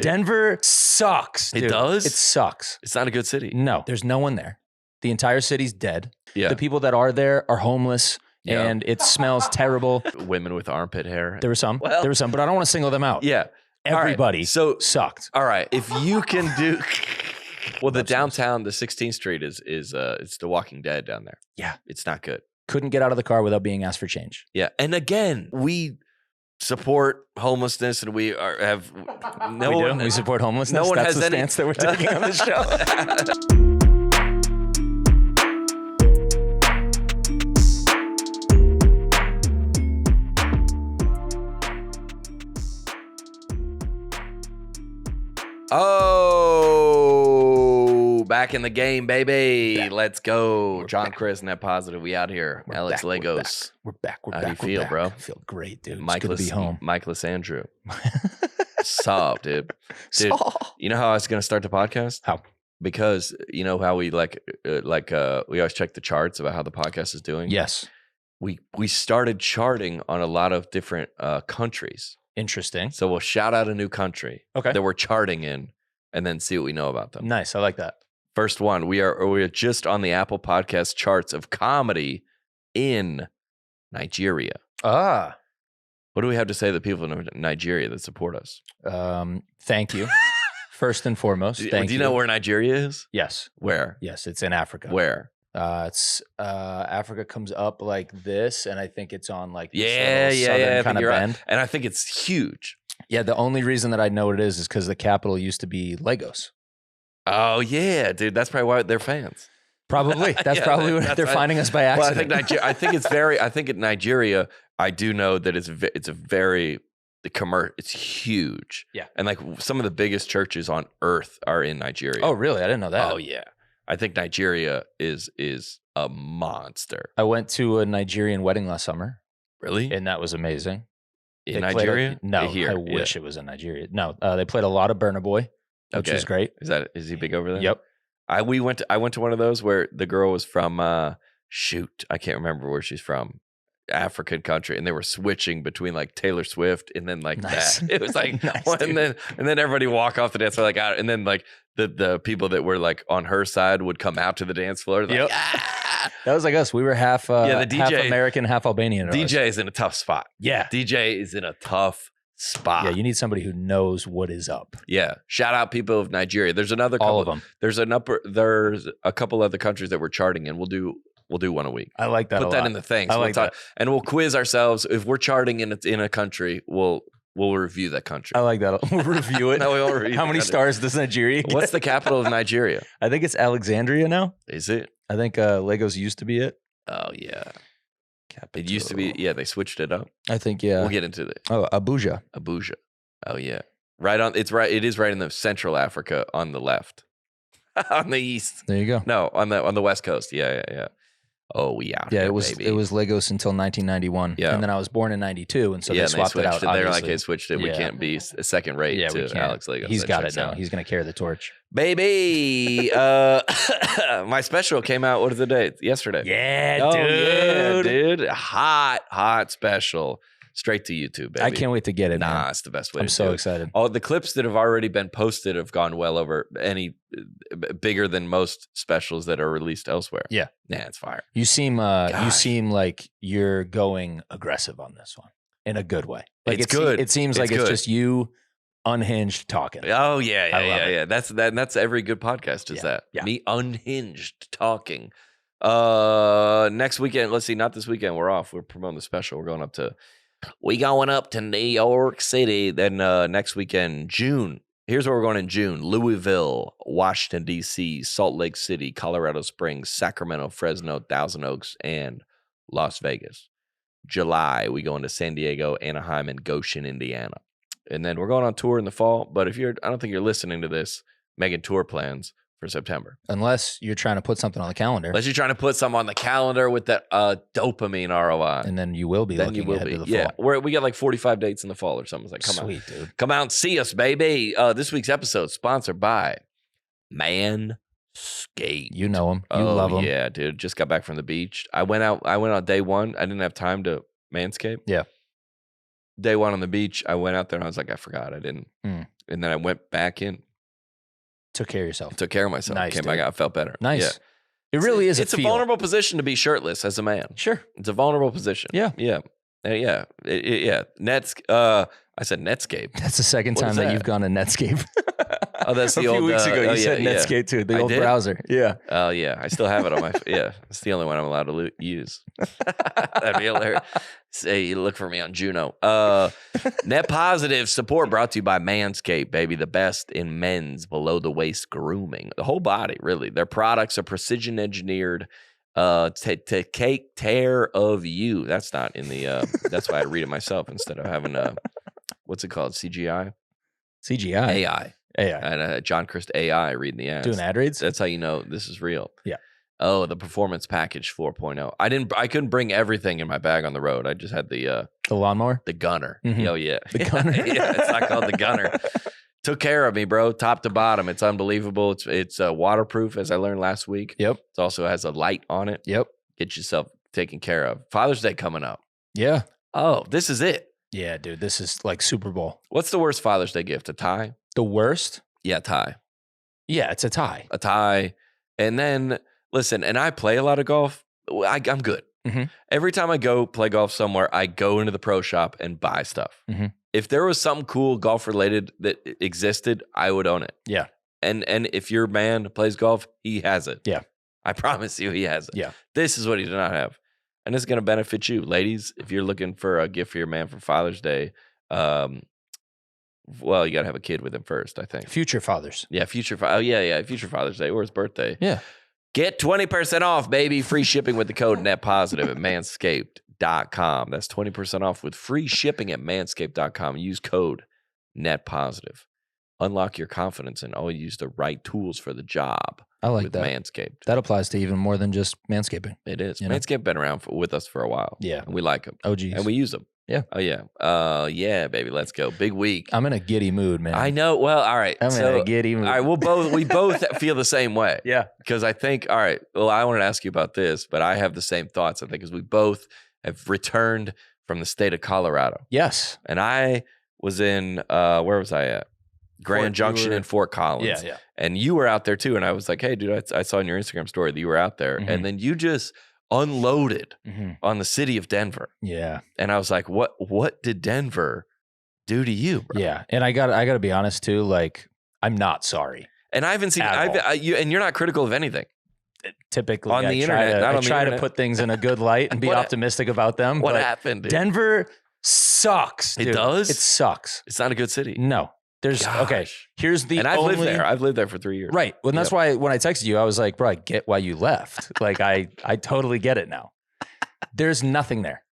Denver sucks, dude. It does? It sucks. It's not a good city. No, there's no one there. The entire city's dead. Yeah. The people that are there are homeless, and it smells terrible. Women with armpit hair. There were some, but I don't want to single them out. Yeah. Everybody sucked. All right. If you can do... Well, the downtown, the 16th Street is it's The Walking Dead down there. Yeah. It's not good. Couldn't get out of the car without being asked for change. Yeah. And again, we support homelessness and we support homelessness. No one That's has the any stance that we're taking on the show. Oh, back in the game, baby. Let's go. John, Crist, Net Positive. We out here. Alex Legos. We're back. How do you feel, bro? I feel great, dude. It's good to be home. Michaelis Andrew. Sup, dude. You know how I was going to start the podcast? How? Because you know how we we always check the charts about how the podcast is doing? Yes. We started charting on a lot of different countries. Interesting. So we'll shout out a new country that we're charting in and then see what we know about them. Nice. I like that. First one, we are just on the Apple Podcast charts of comedy in Nigeria. Ah. What do we have to say to the people in Nigeria that support us? Thank you. First and foremost, thank you. Do you know where Nigeria is? Yes. Where? Yes, it's in Africa. Where? It's Africa comes up like this, and I think it's on like this southern kind of bend. And I think it's huge. Yeah, the only reason that I know what it is because the capital used to be Lagos. Oh yeah, dude, that's probably why they're fans. Probably. That's probably what they're finding us by accident. Well, I think in Nigeria, I do know that it's huge. Yeah. And like some of the biggest churches on earth are in Nigeria. Oh, really? I didn't know that. Oh yeah. I think Nigeria is a monster. I went to a Nigerian wedding last summer. Really? And that was amazing. In Nigeria? No, I wish it was in Nigeria. No, they played a lot of Burna Boy, which was great. Is he big over there? Yep. I went to one of those where the girl was from I can't remember where she's from. African country, and they were switching between like Taylor Swift and then like that. It was like nice, and then everybody walk off the dance floor and then like the people that were like on her side would come out to the dance floor. Like, That was like us. We were half the DJ, half American, half Albanian. DJ is in a tough spot. Yeah. DJ is in a tough spot. Yeah, you need somebody who knows what is up. Yeah. Shout out people of Nigeria. There's another couple all of them. There's a couple other countries that we're charting in. We'll do one a week. I like that. Put that in the thing. I like that. And we'll quiz ourselves. If we're charting in a country, we'll review that country. I like that. We'll review it. No, we won't review How many stars does Nigeria get? What's the capital of Nigeria? I think it's Alexandria now. Is it? I think Lagos used to be it. Oh yeah. It used to be. Yeah, they switched it up. I think yeah. We'll get into it. Oh, Abuja. Oh yeah. It is right in the Central Africa on the left. On the east. There you go. No, on the west coast. Yeah. Oh, we out. Yeah, here, it was Lagos until 1991. Yeah. And then I was born in 92, and so they swapped it out. They're like, they switched it. We can't be a second rate to Alex Legos. He's got it now. He's going to carry the torch. Baby. My special came out, what is the date? Yesterday. Yeah, dude. Hot special. Straight to YouTube, baby. I can't wait to get it, man. It's the best way I'm to so do it. excited. All the clips that have already been posted have gone well over any bigger than most specials that are released elsewhere. Yeah. Nah, it's fire. You seem like you're going aggressive on this one in a good way. Like it's good. It seems like it's just you unhinged talking. Oh yeah. That's every good podcast is that. Yeah. Me unhinged talking. Next weekend, let's see, not this weekend. We're off. We're promoting the special. We're going up to New York City. Then next weekend, June. Here's where we're going in June: Louisville, Washington, D.C., Salt Lake City, Colorado Springs, Sacramento, Fresno, Thousand Oaks, and Las Vegas. July, we go into San Diego, Anaheim, and Goshen, Indiana. And then we're going on tour in the fall. But I don't think you're listening to this, making tour plans for September. Unless you're trying to put something on the calendar. Unless you're trying to put something on the calendar with that dopamine ROI. And then you will be looking ahead to the fall. Yeah, we got like 45 dates in the fall or something. It's like, come Sweet, dude. Come out and see us, baby. This week's episode sponsored by Manscaped. You know him. You love him. Yeah, dude. Just got back from the beach. I went out day one. I didn't have time to Manscape. Yeah. day one on the beach, I went out there and I was like, I forgot I didn't. And then I went back in. Took care of yourself. Took care of myself. Nice, Came back out, felt better. Nice. Yeah. It really is. It's a vulnerable position to be shirtless as a man. Sure. It's a vulnerable position. Yeah. Yeah. Yeah. I said Netscape. That's the second time that you've gone to Netscape. Oh, that's the a old. few weeks ago, you said Netscape too. The old browser. Yeah. Oh yeah, I still have it on my. Yeah, it's the only one I'm allowed to use. That'd be hilarious. Say you look for me on Juno. Net Positive support brought to you by Manscaped, baby, the best in men's below the waist grooming, the whole body, really. Their products are precision engineered to take care of you. That's not in the. That's why I read it myself instead of having what's it called? CGI. AI. And John Crist AI reading the ads. Doing ad reads? That's how you know this is real. Yeah. Oh, the Performance Package 4.0. I couldn't bring everything in my bag on the road. I just had the lawnmower? The gunner. Mm-hmm. Oh yeah. The gunner. Yeah, it's not called the gunner. Took care of me, bro, top to bottom. It's unbelievable. It's waterproof, as I learned last week. Yep. It also has a light on it. Yep. Get yourself taken care of. Father's Day coming up. Yeah. Oh, this is it. Yeah, dude. This is like Super Bowl. What's the worst Father's Day gift? A tie? The worst? Yeah, tie. Yeah, it's a tie. A tie. And then, listen, and I play a lot of golf. I'm good. Mm-hmm. Every time I go play golf somewhere, I go into the pro shop and buy stuff. Mm-hmm. If there was something cool golf related that existed, I would own it. Yeah. And if your man plays golf, he has it. Yeah. I promise you he has it. Yeah. This is what he did not have. And it's going to benefit you. Ladies, if you're looking for a gift for your man for Father's Day, well, you got to have a kid with him first, I think. Future fathers. Yeah, future Father's Day or his birthday. Yeah. Get 20% off, baby. Free shipping with the code NETPOSITIVE at manscaped.com. That's 20% off with free shipping at manscaped.com. Use code NETPOSITIVE. Unlock your confidence and always use the right tools for the job. I like with that. Manscaped. That applies to even more than just manscaping. It is. You know? Manscaped been around with us for a while. Yeah. And we like them. Oh, geez. And we use them. Yeah. Oh, yeah. Yeah, baby. Let's go. Big week. I'm in a giddy mood, man. I know. Well, all right. I'm in a giddy mood. All right. We both feel the same way. Yeah. Because I think, all right, well, I wanted to ask you about this, but I have the same thoughts, I think, because we both have returned from the state of Colorado. Yes. And I was in, where was I at? Grand Junction in Fort Collins. Yeah, yeah. And you were out there too. And I was like, hey, dude, I saw in your Instagram story that you were out there. Mm-hmm. And then you just unloaded on the city of Denver. Yeah. And I was like, what did Denver do to you, bro? Yeah. And I got to be honest too, like, I'm not sorry. And I haven't seen, and you're not critical of anything. Typically on the internet, I try to put things in a good light and be optimistic about them. What happened, dude? Denver sucks, dude. It does? It sucks. It's not a good city. No. Okay, here's the and I've lived there. I've lived there for 3 years. Right. Well, that's why when I texted you, I was like, bro, I get why you left. Like, I totally get it now. There's nothing there.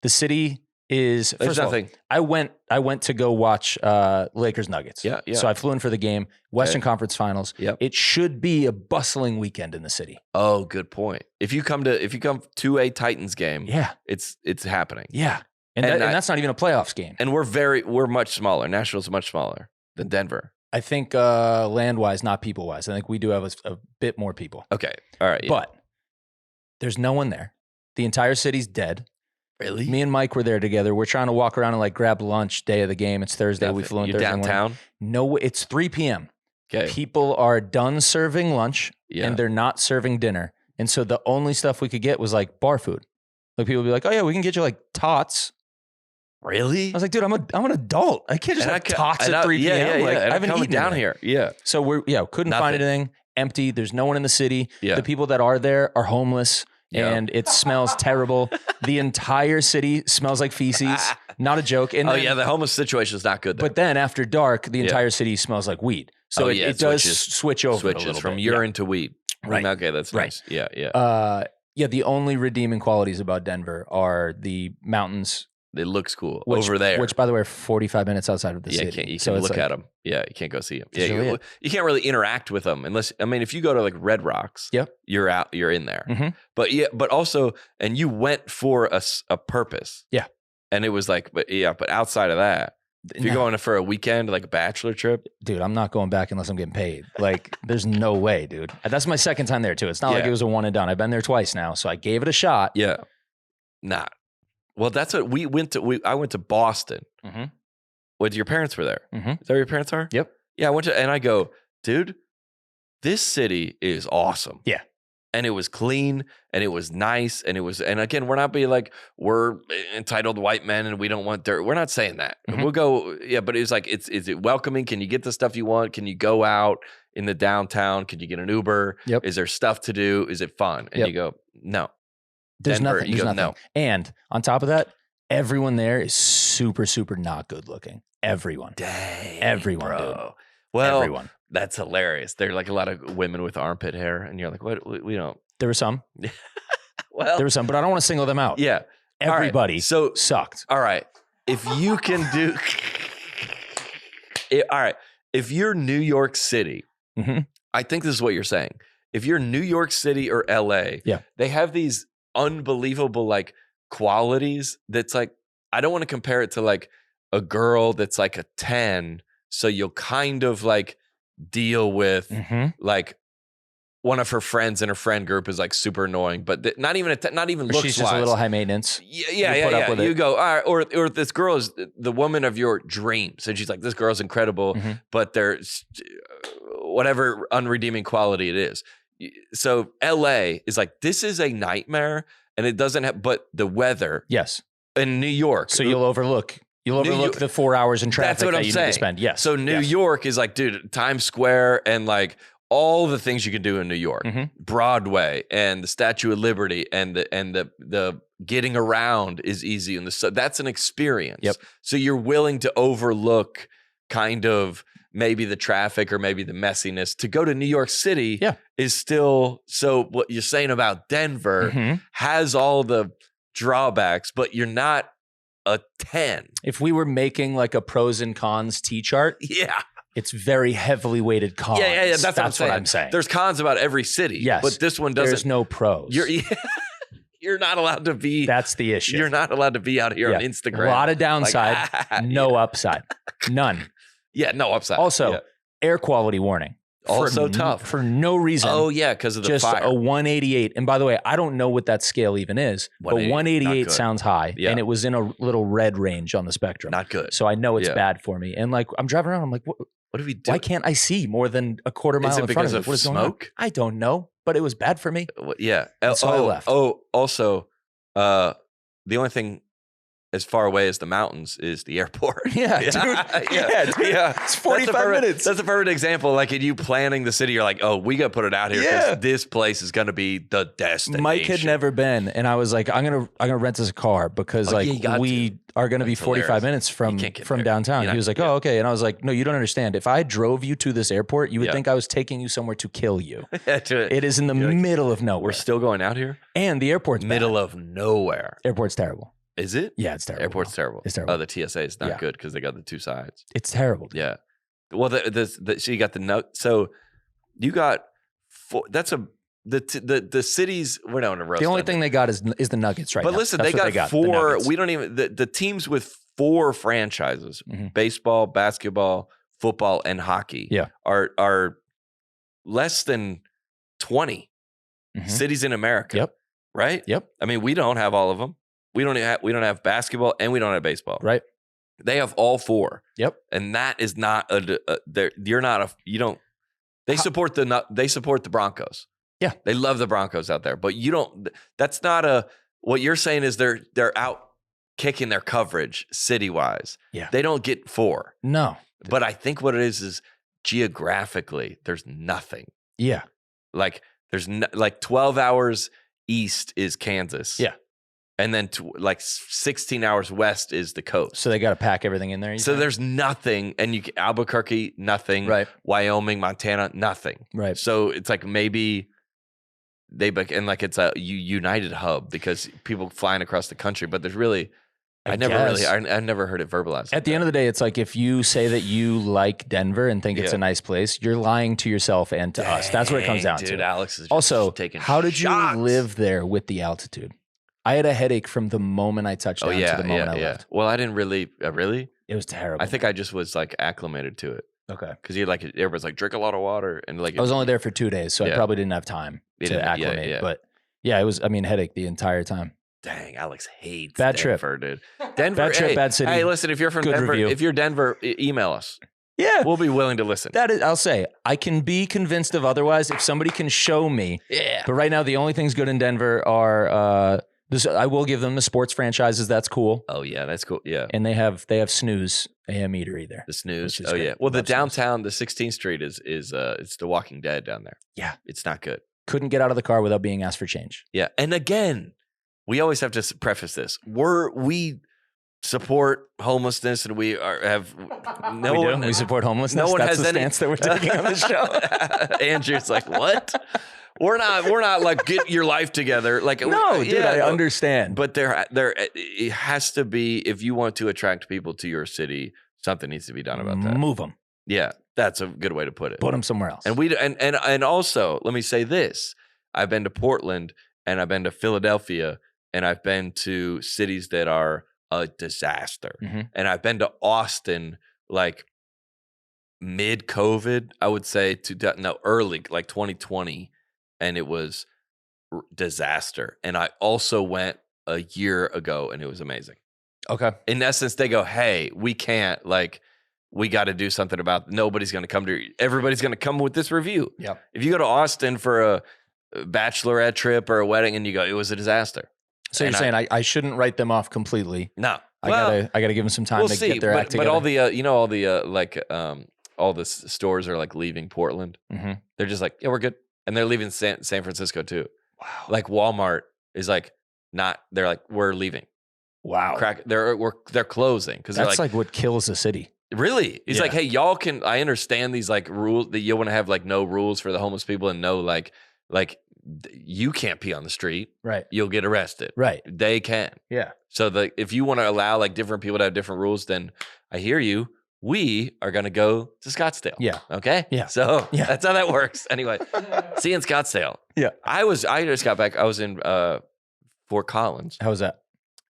The city is, There's first nothing. Of all, I went to go watch Lakers Nuggets. Yeah, yeah. So I flew in for the game, Western Conference Finals. Yep. It should be a bustling weekend in the city. Oh, good point. If you come to a Titans game, yeah, it's happening. Yeah. And that's not even a playoffs game. And we're much smaller. Nashville's much smaller than Denver. I think land-wise, not people-wise. I think we do have a bit more people. Okay. All right. Yeah. But there's no one there. The entire city's dead. Really? Me and Mike were there together. We're trying to walk around and like grab lunch day of the game. It's Thursday. Nothing. We flew in You're Thursday downtown? morning. No, it's 3 p.m. Okay. People are done serving lunch and they're not serving dinner. And so the only stuff we could get was like bar food. Like people would be like, oh yeah, we can get you like tots. Really? I was like, dude, I'm an adult. I can't just have tots at 3 p.m. Yeah, like, I haven't eaten down anything. here. Yeah. So couldn't find anything. Empty. There's no one in the city. Yeah. The people that are there are homeless and it smells terrible. The entire city smells like feces. Not a joke. And then, the homeless situation is not good there. But then after dark, the entire city smells like weed. So it does switch over. Switches from urine to weed. Right. Okay, that's nice. Right. Yeah. Yeah, the only redeeming qualities about Denver are the mountains. It looks cool over there. Which, by the way, are 45 minutes outside of the city. You can't look at them. Yeah, you can't go see them. Yeah, you can't really interact with them unless, if you go to like Red Rocks, you're in there. Mm-hmm. But also, and you went for a purpose. Yeah. And it was like, but outside of that, if you're going for a weekend, like a bachelor trip. Dude, I'm not going back unless I'm getting paid. Like, there's no way, dude. That's my second time there, too. It's not like it was a one and done. I've been there twice now, so I gave it a shot. Yeah. Not. Well, that's what we went to. I went to Boston. Mhm. With your parents were there. Mhm. Is that where your parents are? Yep. Yeah, I went to, and I go, dude, this city is awesome. Yeah. And it was clean and it was nice. And again, we're not being like, we're entitled white men and we don't want dirt. We're not saying that. Mhm. We'll go, yeah, but it was like, is it welcoming? Can you get the stuff you want? Can you go out in the downtown? Can you get an Uber? Yep. Is there stuff to do? Is it fun? And Yep. you go, no. There's Denver, nothing. you There's go, nothing. no. And on top of that, everyone there is super, super not good looking. Everyone. Dang, Everyone, bro. dude. Well, Everyone. that's hilarious. There are like a lot of women with armpit hair, and you're like, what? We don't. There were some. Well, There were some, but I don't want to single them out. yeah. Everybody All right, so sucked. all right, if you can do, all right, if you're New York City, Mhm. I think this is what you're saying. If you're New York City or LA, Yeah. they have these unbelievable like qualities. That's like, I don't want to compare it to like a girl that's like a 10. So you'll kind of like deal with Mhm. like one of her friends in her friend group is like super annoying, but not even not even Or looks she's just a little high maintenance. Yeah, You put up with You it. go, all right, or this girl is the woman of your dreams, and she's like, this girl's incredible, Mhm. but there's whatever unredeeming quality it is. So LA is like, this is a nightmare, and it doesn't have, but the weather Yes. in New York. So you'll overlook New York- the 4 hours in traffic That's what that I'm you need saying. to spend. Yes. So New Yes. York is like, dude, Times Square and like all the things you can do in New York, Mhm. Broadway and the Statue of Liberty and the getting around is easy, and that's an experience. Yep. So you're willing to overlook kind of maybe the traffic or maybe the messiness to go to New York City. Yeah. Is still, so what you're saying about Denver Mhm. has all the drawbacks, but you're not a 10. If we were making like a pros and cons T chart, Yeah. it's very heavily weighted cons. Yeah. That's what I'm saying. There's cons about every city. Yes. But this one There's doesn't. no pros. You're not allowed to be. That's the issue. You're not allowed to be out here on Yeah. Instagram. A lot of downside, Like, no upside. None. Yeah, no upside. Also, Yeah. air quality warning. Also For tough. For no reason. Oh, yeah, because of the just fire. a 188. And by the way, I don't know what that scale even is, but 188, 188 not good. sounds high. Yeah. And it was in a little red range on the spectrum. Not good. So I know it's Yeah. bad for me. And like, I'm driving around, I'm like, What do we do? why can't I see more than a quarter mile Is it in front because of me? of What is going on? smoke? I don't know, but it was bad for me. Yeah. And so I left. Also, the only thing as far away as the mountains is the airport. Yeah, dude. Yeah, dude. It's 45 minutes. That's a perfect example. Like, in you planning the city, you're like, oh, we got to put it out here because Yeah. this place is going to be the destination. Mike had never been, and I was like, I'm gonna rent us a car because Oh, yeah, you got we are gonna be That's 45 hilarious. minutes from You can't get from there. downtown. You're He not- was like, yeah. oh, okay, and I was like, no, you don't understand. If I drove you to this airport, you would Yeah. think I was taking you somewhere to kill you. it. It is in the You're like, middle of nowhere, We're still going out here? and the airport's Middle bad. of nowhere. Airport's terrible. Is it? Yeah, it's terrible. Airport's terrible. It's terrible. Oh, the TSA is not Yeah. good because they got the two sides. It's terrible. Dude. Yeah. Well, so you got the note. So you got that's the cities. We're not on a roast. The only them. thing they got is the Nuggets right But now. listen, That's they what got the four. Nuggets. We don't even the teams with 4 franchises: Mhm. baseball, basketball, football, and hockey. Yeah. are less than 20 Mhm. cities in America. Yep. Right. Yep. I mean, we don't have all of them. We don't have basketball, and we don't have baseball. Right. They have all 4. Yep. And that is not you're not a you don't. They support the Broncos. Yeah. They love the Broncos out there, but you don't. That's not a. What you're saying is they're out kicking their coverage city wise. Yeah. They don't get 4. No. But I think what it is geographically there's nothing. Yeah. Like there's like 12 hours east is Kansas. Yeah. And then like 16 hours west is the coast. So they got to pack everything in there. you So think? there's nothing, and Albuquerque, nothing. Right. Wyoming, Montana, nothing. Right. So it's like maybe and like it's a united hub because people flying across the country, but there's really, I never heard it verbalized. At the end of the day, it's like if you say that you like Denver and think it's Yeah. a nice place, you're lying to yourself and to us. That's what it comes down dude, to. Alex is just Also, taking how did shots. you live there with the altitude? I had a headache from the moment I touched down Oh yeah, to the moment I yeah. left. Well, I didn't really. Really? It was terrible. I think I just was like acclimated to it okay. because everybody's like drink a lot of water and like I was only there for 2 days, so I Yeah. probably didn't have time You to didn't- yeah, acclimate. yeah. But yeah, it was, headache the entire time. Dang, Alex hates Bad Denver, dude. Denver, Bad trip, hey, bad city. Hey, listen, if you're from Good Denver, review. if you're Denver, email us. Yeah. We'll be willing to listen. That is, I'll say, I can be convinced of otherwise if somebody can show me. Yeah. But right now, the only things good in Denver are I will give them the sports franchises. That's cool. Oh yeah, that's cool. Yeah. And they have Snooze AM Eatery there. The Snooze. Which is Oh great. yeah. Well, the Love Snooze. downtown, the 16th Street is it's The Walking Dead down there. Yeah. It's not good. Couldn't get out of the car without being asked for change. Yeah. And again, we always have to preface this. We support homelessness, and we support homelessness. No one That's has the any stance that we're taking on the show. Andrew's like, what? We're not like get your life together. Like No, dude, I understand. But there it has to be, if you want to attract people to your city, something needs to be done about that. Move them. Yeah, that's a good way to put it. Put them somewhere else. And also, let me say this: I've been to Portland, and I've been to Philadelphia, and I've been to cities that are a disaster. Mm-hmm. And I've been to Austin, like mid-COVID, I would say, early, like 2020, and it was disaster. And I also went a year ago, and it was amazing. Okay. In essence, they go, hey, we can't, like, we got to do something about, nobody's going to come to, everybody's going to come with this review. Yep. If you go to Austin for a bachelorette trip or a wedding and you go, it was a disaster. So you're saying I shouldn't write them off completely. No. I gotta give them some time to get their act together. But all the all the stores are like leaving Portland. Mm-hmm. They're just like, yeah, we're good, and they're leaving San Francisco too. Wow. Like Walmart is like not. They're like, we're leaving. Wow. They're closing because that's like what kills a city. Really, it's like, hey, y'all can. I understand these like rules that you want to have like no rules for the homeless people and no like you can't pee on the street. Right. You'll get arrested. Right. They can. Yeah. So if you want to allow like different people to have different rules, then I hear you. We are going to go to Scottsdale. Yeah. Okay. Yeah. So that's how that works. Anyway, see you in Scottsdale. Yeah. I just got back. I was in Fort Collins. How was that?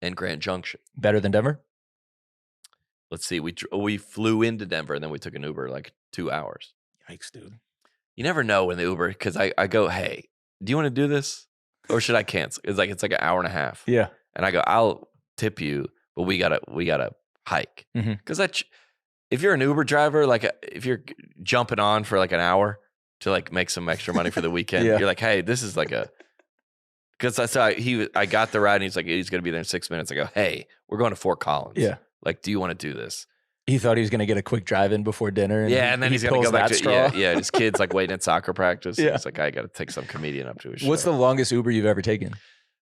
And Grand Junction. Better than Denver? Let's see. We flew into Denver and then we took an Uber like 2 hours. Yikes, dude. You never know in the Uber because I go, hey, do you want to do this or should I cancel? It's like an hour and a half. Yeah. And I go, I'll tip you, but we gotta hike because if you're an Uber driver, like if you're jumping on for like an hour to like make some extra money for the weekend, you're like, hey, this is like because I got the ride and he's like, he's gonna be there in 6 minutes. I go, hey, we're going to Fort Collins. Yeah. Like, do you want to do this? He thought he was going to get a quick drive in before dinner. And then he's going to go back to his kid's like waiting at soccer practice. Yeah. It's like, I got to take some comedian up to his show. What's the longest Uber you've ever taken?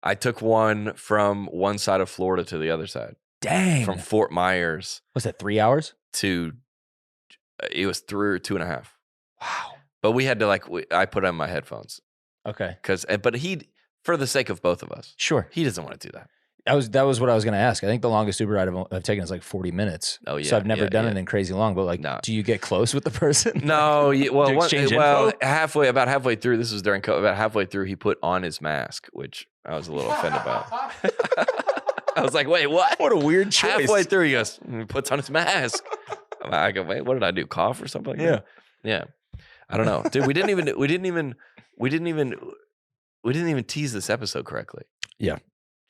I took one from one side of Florida to the other side. Dang. From Fort Myers. Was that 3 hours? It was 3 or 2.5. Wow. But we had to I put on my headphones. Okay. But for the sake of both of us. Sure. He doesn't want to do that. That was what I was going to ask. I think the longest Uber ride I've taken is like 40 minutes. Oh yeah. So I've never done anything crazy long. But do you get close with the person? No. Info? About halfway through. This was during COVID. About halfway through, he put on his mask, which I was a little offended about. I was like, wait, what? What a weird choice. Halfway through, he puts on his mask. I go, wait, what did I do? Cough or something? Like that? Yeah. I don't know, dude. We didn't even tease this episode correctly. Yeah.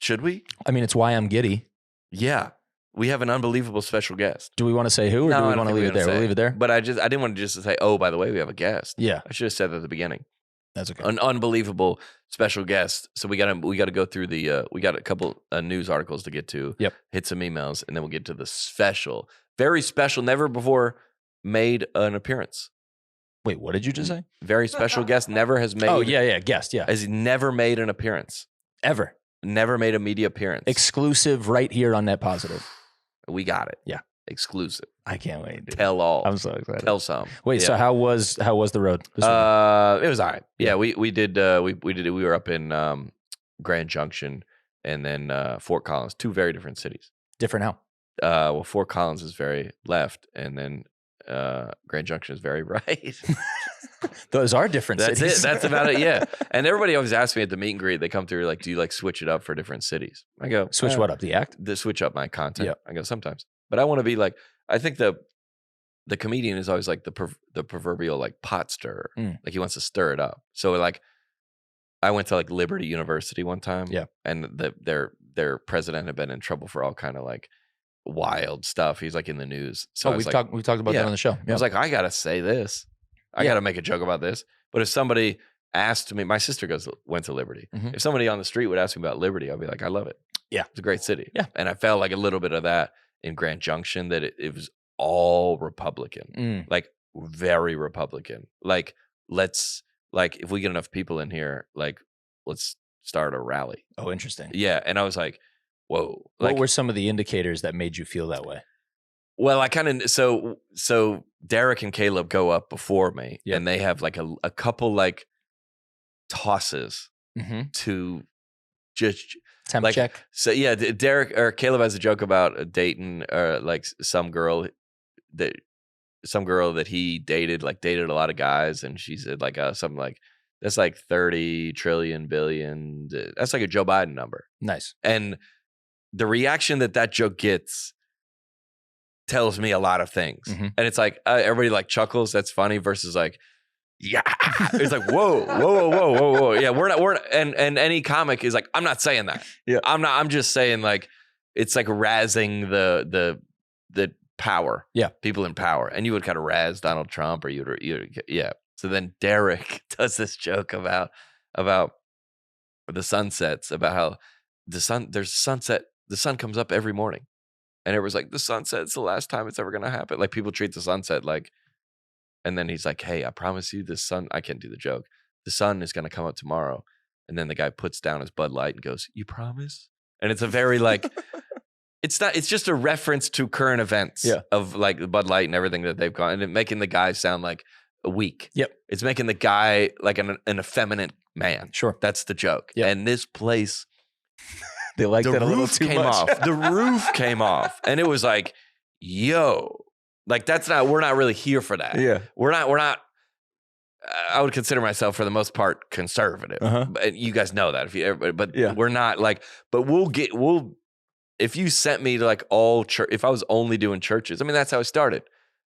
Should we? I mean, it's why I'm giddy. Yeah. We have an unbelievable special guest. Do we want to say who, or do we want to leave it there? We'll leave it there. But I didn't want to just say, oh, by the way, we have a guest. Yeah. I should have said that at the beginning. That's okay. An unbelievable special guest. So we got to go through we got a couple news articles to get to. Yep. Hit some emails, and then we'll get to the special, very special, never before made an appearance. Wait, what did you just say? Very special guest, never has made. Oh yeah, guest, yeah. Has never made an appearance. Ever. Never made a media appearance. Exclusive right here on Net Positive. We got it. Yeah. Exclusive. I can't wait, dude. Tell all. I'm so excited. Tell some. Wait, so how was the road? It was all right. Yeah, we were up in Grand Junction and then Fort Collins, two very different cities. Different how? Well, Fort Collins is very left, and then Grand Junction is very right. Those are different That's cities. it. That's about it. Yeah. And everybody always asks me at the meet and greet, they come through like, do you like switch it up for different cities? I go, switch what up? The act? Switch up my content. Yeah. I go, sometimes. But I want to be like, I think the comedian is always like the proverbial like pot stirrer. Like he wants to stir it up. So like I went to like Liberty University one time. Yeah. And their president had been in trouble for all kind of like wild stuff. He's like in the news. So we've talked about that on the show. I was like, I gotta say this. I gotta make a joke about this. But if somebody asked me, my sister went to Liberty. If somebody on the street would ask me about Liberty, I'd be like, I love it. Yeah, it's a great city. Yeah, and I felt like a little bit of that in Grand Junction, that it was all Republican, like very Republican. Like if we get enough people in here, like let's start a rally. Oh, interesting. Yeah, and I was like, whoa. What were some of the indicators that made you feel that way? Well, I kind of so Derek and Caleb go up before me, and they have like a couple like tosses to just temp check. So yeah, Derek or Caleb has a joke about dating like some girl that he dated a lot of guys, and she said like something like that's like 30 trillion billion. That's like a Joe Biden number. Nice. And the reaction that joke gets tells me a lot of things. And it's like everybody like chuckles, that's funny, versus like, yeah, it's like whoa. Yeah, we're not and any comic is like, I'm not saying that. Yeah, I'm just saying like it's like razzing the power. Yeah, people in power. And you would kind of razz Donald Trump, or you yeah. So then Derek does this joke about the sunsets, about how there's a sunset, the sun comes up every morning. And it was like, the sunset's the last time it's ever going to happen. Like people treat the sunset like, and then he's like, hey, I promise you the sun, I can't do the joke. The sun is going to come up tomorrow. And then the guy puts down his Bud Light and goes, you promise? And it's a very like, it's just a reference to current events of like Bud Light and everything that they've gone, and it making the guy sound like weak. Yep. It's making the guy like an effeminate man. Sure. That's the joke. Yep. And this place, they liked it a little too much. The roof came off, and it was like, yo, like we're not really here for that. Yeah. We're not, I would consider myself for the most part conservative. But you guys know that we're not like, but if you sent me to like all church, if I was only doing churches, I mean, that's how it started.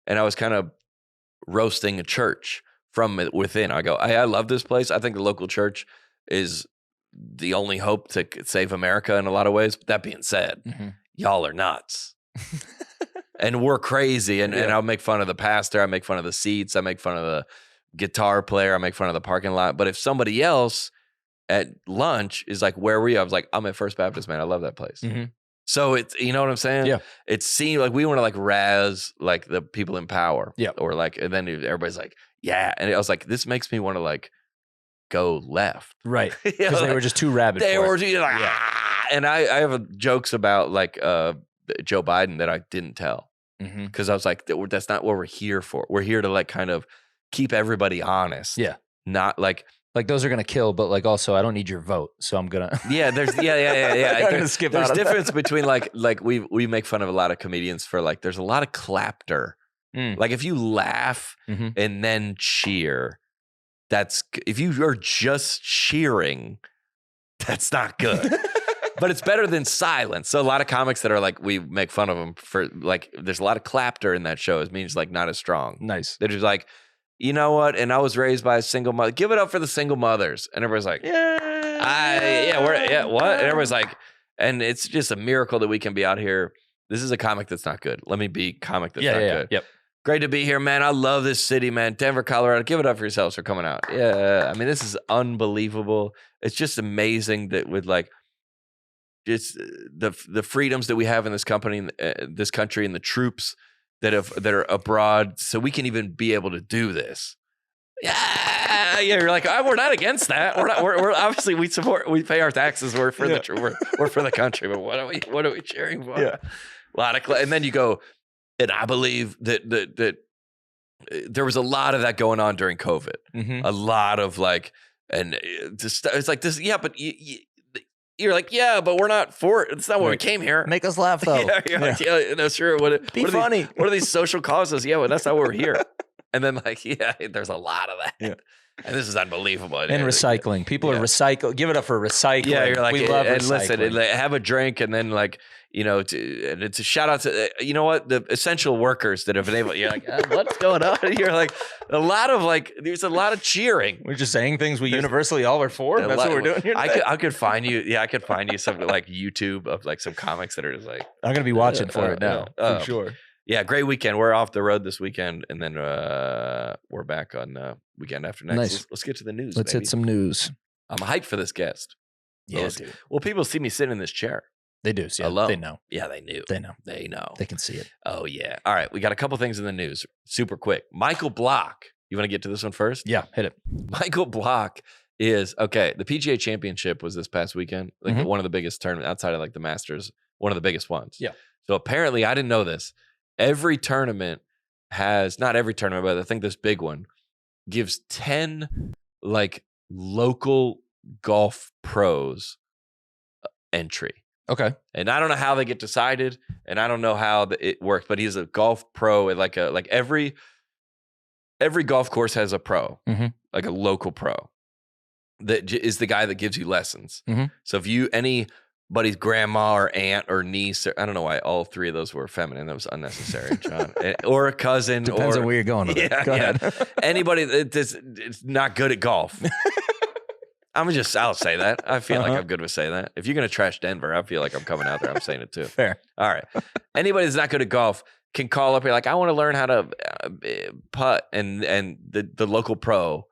And I was kind of roasting a church from within. I go, I love this place. I think the local church is the only hope to save America in a lot of ways. But that being said, y'all are nuts. And we're crazy. And I'll make fun of the pastor. I make fun of the seats. I make fun of the guitar player. I make fun of the parking lot. But if somebody else at lunch is like, where were you? I was like, I'm at First Baptist, man. I love that place. So it's, you know what I'm saying? Yeah. It seemed like we want to like razz like the people in power. Yeah. Or like, and then everybody's like, yeah. And I was like, this makes me want to like go left. Right. Because they were just too rabid. They were just like, and I have jokes about like Joe Biden that I didn't tell. Because I was like, that's not what we're here for. We're here to like kind of keep everybody honest. Yeah. Not like those are gonna kill, but like also I don't need your vote, so I'm gonna. Yeah, there's There's difference between like we make fun of a lot of comedians for like there's a lot of clapter. Like if you laugh and then cheer, if you are just cheering, that's not good. But it's better than silence. So a lot of comics that are like, we make fun of them for like, there's a lot of clapter in that show. It means like not as strong. Nice. They're just like, you know what? And I was raised by a single mother. Give it up for the single mothers. And everybody's like, what? And everybody's like, and it's just a miracle that we can be out here. This is a comic that's not good. Let me be comic that's not good. Yep. Great to be here, man. I love this city, man. Denver, Colorado. Give it up for yourselves for coming out. Yeah. I mean, this is unbelievable. It's just amazing that with like, it's the freedoms that we have in this country, and the troops that are abroad, so we can even be able to do this. Yeah. You're like, we're not against that. We're obviously we pay our taxes. We're for we're for the country. But what are we cheering for? Yeah. A lot of, and then you go, and I believe that there was a lot of that going on during COVID. A lot of like, and it's like this. Yeah, but you're like, yeah, but we're not for it. It's not why we came here. Make us laugh, though. Like, no, sure. Be funny. What are these social causes? Yeah, well, that's not why we're here. And then like, yeah, there's a lot of that. Yeah. And this is unbelievable. And recycling. People are recycling. Give it up for recycling. Yeah, you're like, we love and recycling. listen, and like, have a drink, and then like, and it's a shout out to, you know what, the essential workers that have been able. You're like, what's going on? You're like, there's a lot of cheering. We're just saying things we universally all are for. That's what we're doing here today. I could find you. Yeah, I could find you something like YouTube of like some comics that are just like. I'm gonna be watching for it now for sure. Yeah, great weekend. We're off the road this weekend, and then we're back on weekend after next. Nice. Let's get to the news. Let's baby. hit some news. I'm hyped for this guest. Yeah, dude. Well, people see me sitting in this chair. They do. Yeah, alone. they know. Yeah, they knew. They know. They know. They can see it. Oh yeah. All right, we got a couple things in the news. Super quick. Michael Block. You want to get to this one first? Yeah, hit it. Michael Block is okay. The PGA Championship was this past weekend, like one of the biggest tournaments outside of like the Masters. One of the biggest ones. Yeah. So apparently, I didn't know this. Every tournament has, not every tournament, but I think this big one gives 10 like local golf pros entry. Okay. And I don't know how they get decided, and I don't know how it works, but he's a golf pro at like every golf course has a pro, like a local pro that is the guy that gives you lessons. So if anybody's grandma or aunt or niece, or I don't know why all three of those were feminine. That was unnecessary, John. Or a cousin. Depends on where you're going with it. Go ahead. Anybody that's not good at golf. I'll say that. I feel like I'm good with saying that. If you're going to trash Denver, I feel like I'm coming out there. I'm saying it too. Fair. All right. Anybody that's not good at golf can call up. You're like, I want to learn how to putt. And the local pro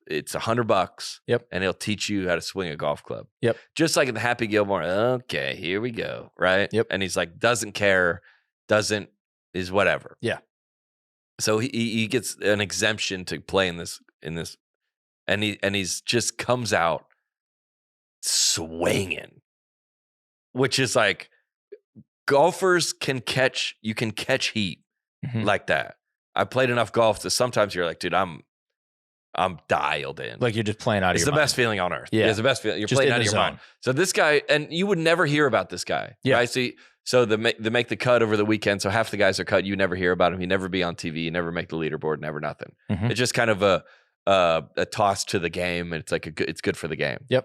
it's $100. Yep. And he'll teach you how to swing a golf club. Yep. Just like in the Happy Gilmore. Okay, here we go. Right. Yep. And he's like, doesn't care, is whatever. Yeah. So he gets an exemption to play in this, and he's just comes out swinging, which is like golfers can catch heat like that. I played enough golf that sometimes you're like, dude, I'm dialed in. Like you're just playing out of your mind. It's the best feeling on earth. Yeah. It's the best feeling. You're just playing out of your mind. So this guy, and you would never hear about this guy. Yeah. Right? So they make the cut over the weekend. So half the guys are cut. You never hear about him. He never be on TV. You never make the leaderboard. Never nothing. It's just kind of a toss to the game, and it's like it's good for the game. Yep.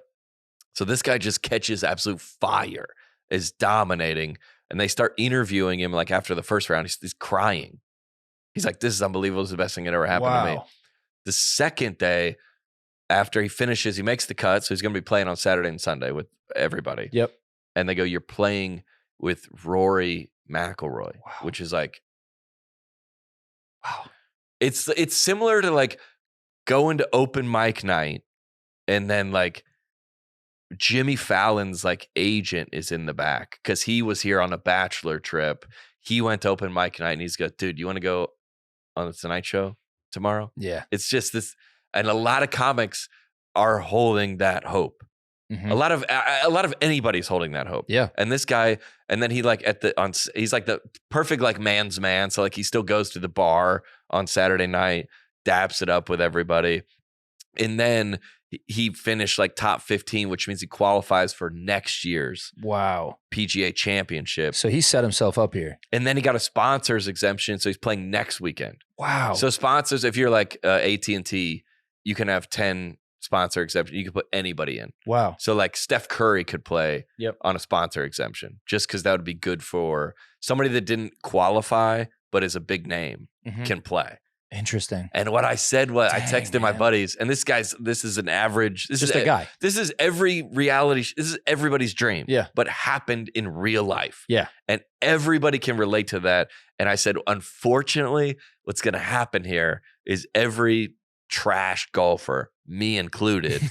So this guy just catches absolute fire, is dominating, and they start interviewing him like after the first round. He's crying. He's like, "This is unbelievable. This is the best thing that ever happened to me." The second day, after he finishes, he makes the cut, so he's going to be playing on Saturday and Sunday with everybody. Yep. And they go, "You're playing with Rory McIlroy," which is like, wow. It's similar to like going to open mic night, and then like Jimmy Fallon's like agent is in the back because he was here on a bachelor trip. He went to open mic night, and he's go, "Dude, you want to go on the Tonight Show tomorrow?" Yeah. It's just this, and a lot of comics are holding that hope. A lot of anybody's holding that hope. Yeah. And this guy, and then he like he's like the perfect like man's man. So like he still goes to the bar on Saturday night, daps it up with everybody. And then he finished like top 15, which means he qualifies for next year's PGA Championship. So he set himself up here. And then he got a sponsors exemption, so he's playing next weekend. Wow. So sponsors, if you're like AT&T, you can have 10 sponsor exemption. You can put anybody in. Wow. So like Steph Curry could play on a sponsor exemption just because that would be good for somebody that didn't qualify but is a big name can play. Interesting. And what I said was, I texted my buddies, and this is an average. This just is a guy. This is every reality. This is everybody's dream. Yeah. But happened in real life. Yeah. And everybody can relate to that. And I said, unfortunately, what's going to happen here is every trash golfer, me included,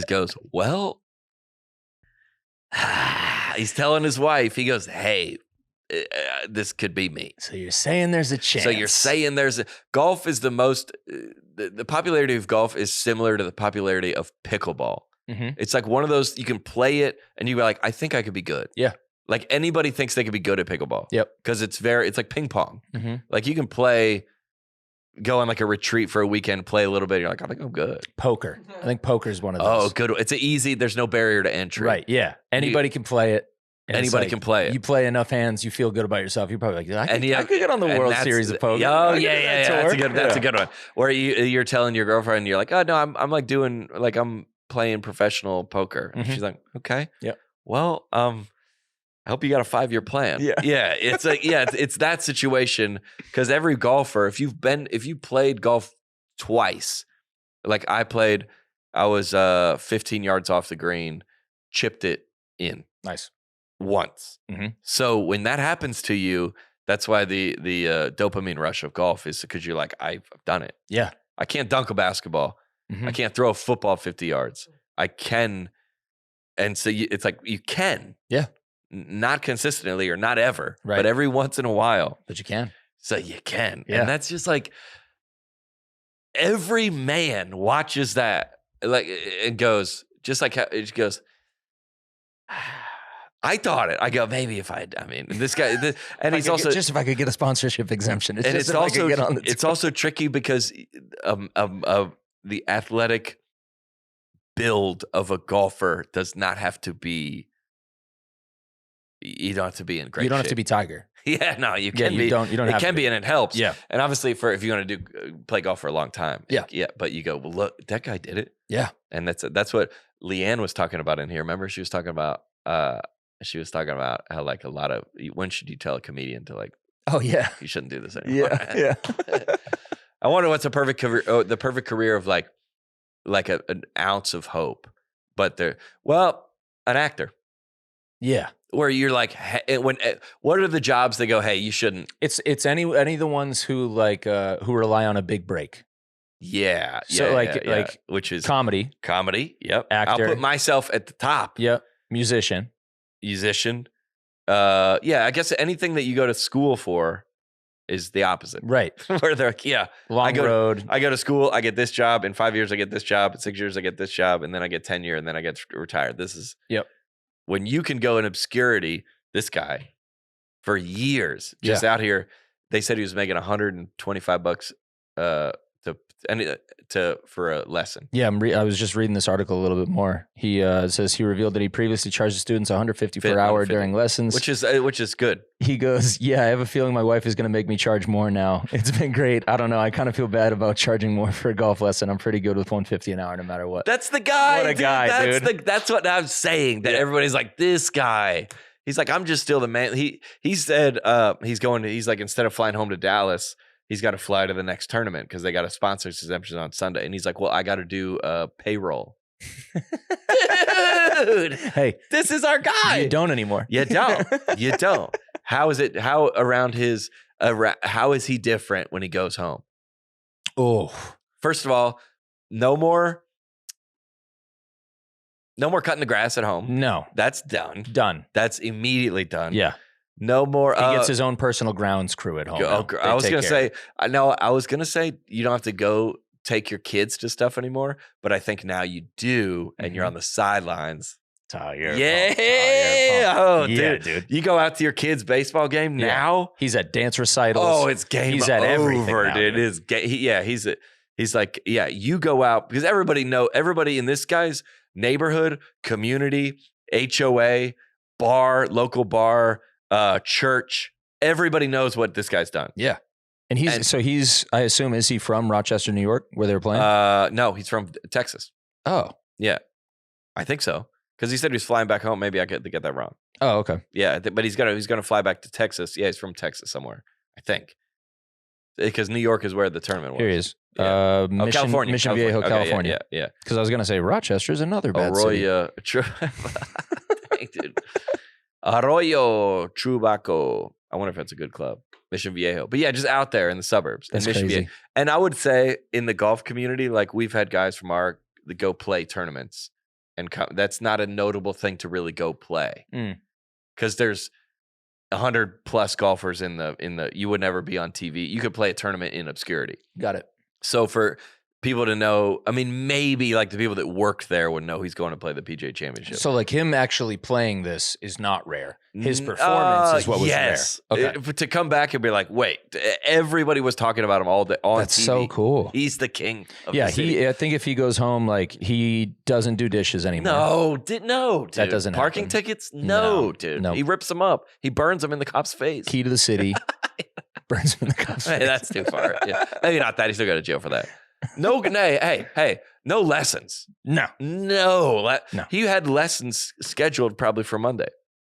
goes, well, he's telling his wife, he goes, hey, this could be me. So you're saying there's a chance. So you're saying golf is the most, the popularity of golf is similar to the popularity of pickleball. It's like one of those, you can play it and you're like, I think I could be good. Yeah. Like anybody thinks they could be good at pickleball. Yep. Because it's like ping pong. Like you can go on like a retreat for a weekend, play a little bit. You're like, I think I'm good. Poker. I think poker is one of those. Oh, good. It's easy. There's no barrier to entry. Right. Yeah. Anybody can play it. And it's Anybody like, can play it. You play enough hands, you feel good about yourself. You're probably like, I could get on the and World that's- Series of poker. Oh I could yeah, do yeah, that yeah. tour. That's a good one. Where you're telling your girlfriend, you're like, oh no, I'm like doing like I'm playing professional poker. And she's like, okay, Yep. Well, I hope you got a 5-year plan. Yeah. It's like it's that situation because every golfer, if you played golf twice, like I was 15 yards off the green, chipped it in. Nice. Once. Mm-hmm. So when that happens to you, that's why the dopamine rush of golf is because you're like, I've done it. Yeah. I can't dunk a basketball. Mm-hmm. I can't throw a football 50 yards. I can. And so it's like you can. Yeah. Not consistently or not ever, right. but every once in a while. But you can. So you can. Yeah. And that's just like every man watches that like and goes, just like how it goes, I thought it. I go, maybe if this guy, and he's also just if I could get a sponsorship exemption. It's also tricky because the athletic build of a golfer does not have to be. You don't have to be in great. You don't shape. have to be Tiger. Yeah, no, you can be. You don't. It can be, and it helps. Yeah, and obviously, if you want to play golf for a long time. Yeah, yeah. But you go, well, look, that guy did it. Yeah, and that's what Leanne was talking about in here. Remember, she was talking about how like a lot of when should you tell a comedian to like, oh yeah, you shouldn't do this anymore. Yeah. I wonder what's a perfect career. Oh, the perfect career of like an ounce of hope, but an actor. Yeah. Where you're like, what are the jobs that go, hey, you shouldn't? It's any of the ones who like who rely on a big break. Yeah. So which is comedy. Yep. Actor. I'll put myself at the top. Yep. Musician. I guess anything that you go to school for is the opposite. Right. Where they're like, yeah. Long road. I go to school, I get this job. In 5 years, I get this job. In 6 years, I get this job. And then I get tenure and then I get retired. This is. Yep. When you can go in obscurity, this guy, for years, just out here, they said he was making $125 for a lesson. Yeah, I was just reading this article a little bit more. He says he revealed that he previously charged students $150 per hour during lessons, which is good. He goes, "Yeah, I have a feeling my wife is going to make me charge more now. It's been great. I don't know. I kind of feel bad about charging more for a golf lesson. I'm pretty good with $150 an hour, no matter what." That's the guy. What a guy, dude. That's what I'm saying. That everybody's like, this guy. He's like, I'm just still the man. He said he's like, instead of flying home to Dallas, he's got to fly to the next tournament because they got a sponsor's exemption on Sunday. And he's like, well, I got to do payroll. Dude, hey, this is our guy. You don't anymore. You don't. How is it? How is he different when he goes home? Oh, first of all, no more cutting the grass at home. No, that's done. That's immediately done. Yeah. No more. He gets his own personal grounds crew at home. I was gonna say you don't have to go take your kids to stuff anymore, but I think now you do, and you're on the sidelines. Tired. Yeah. Oh, yeah, dude. You go out to your kid's baseball game now. He's at dance recitals. Oh, it's game over. He's at everything now, dude. He's like, yeah. You go out because everybody in this guy's neighborhood, community, HOA, bar, local bar. Church, everybody knows what this guy's done. Yeah. And I assume, is he from Rochester, New York, where they were playing? No, he's from Texas. Oh. Yeah. I think so. Because he said he was flying back home. Maybe I get that wrong. Oh, okay. Yeah, but he's gonna fly back to Texas. Yeah, he's from Texas somewhere, I think. Because New York is where the tournament was. Here he is. Yeah. California. Mission Viejo, okay, California. Yeah. Because I was going to say Rochester is another bad city. Dude. Arroyo Chubaco. I wonder if that's a good club. Mission Viejo. But yeah, just out there in the suburbs. That's Mission crazy. Viejo. And I would say in the golf community, like we've had guys from that go play tournaments. And that's not a notable thing to really go play. Because there's 100+ golfers in the you would never be on TV. You could play a tournament in obscurity. Got it. So people to know. I mean, maybe like the people that worked there would know he's going to play the PGA Championship. So like him actually playing this is not rare. His performance is what was rare. Okay. To come back and be like, wait, everybody was talking about him all day on That's TV. so cool. He's the king of the city. Yeah, I think if he goes home, like he doesn't do dishes anymore. No, dude. That doesn't Parking happen. tickets? No, dude. No. He rips them up. He burns them in the cop's face. Key to the city. Burns him in the cop's face. Hey, that's too far. Yeah. Maybe not that. He still go to jail for that. No, hey, no lessons. No. No. He had lessons scheduled probably for Monday.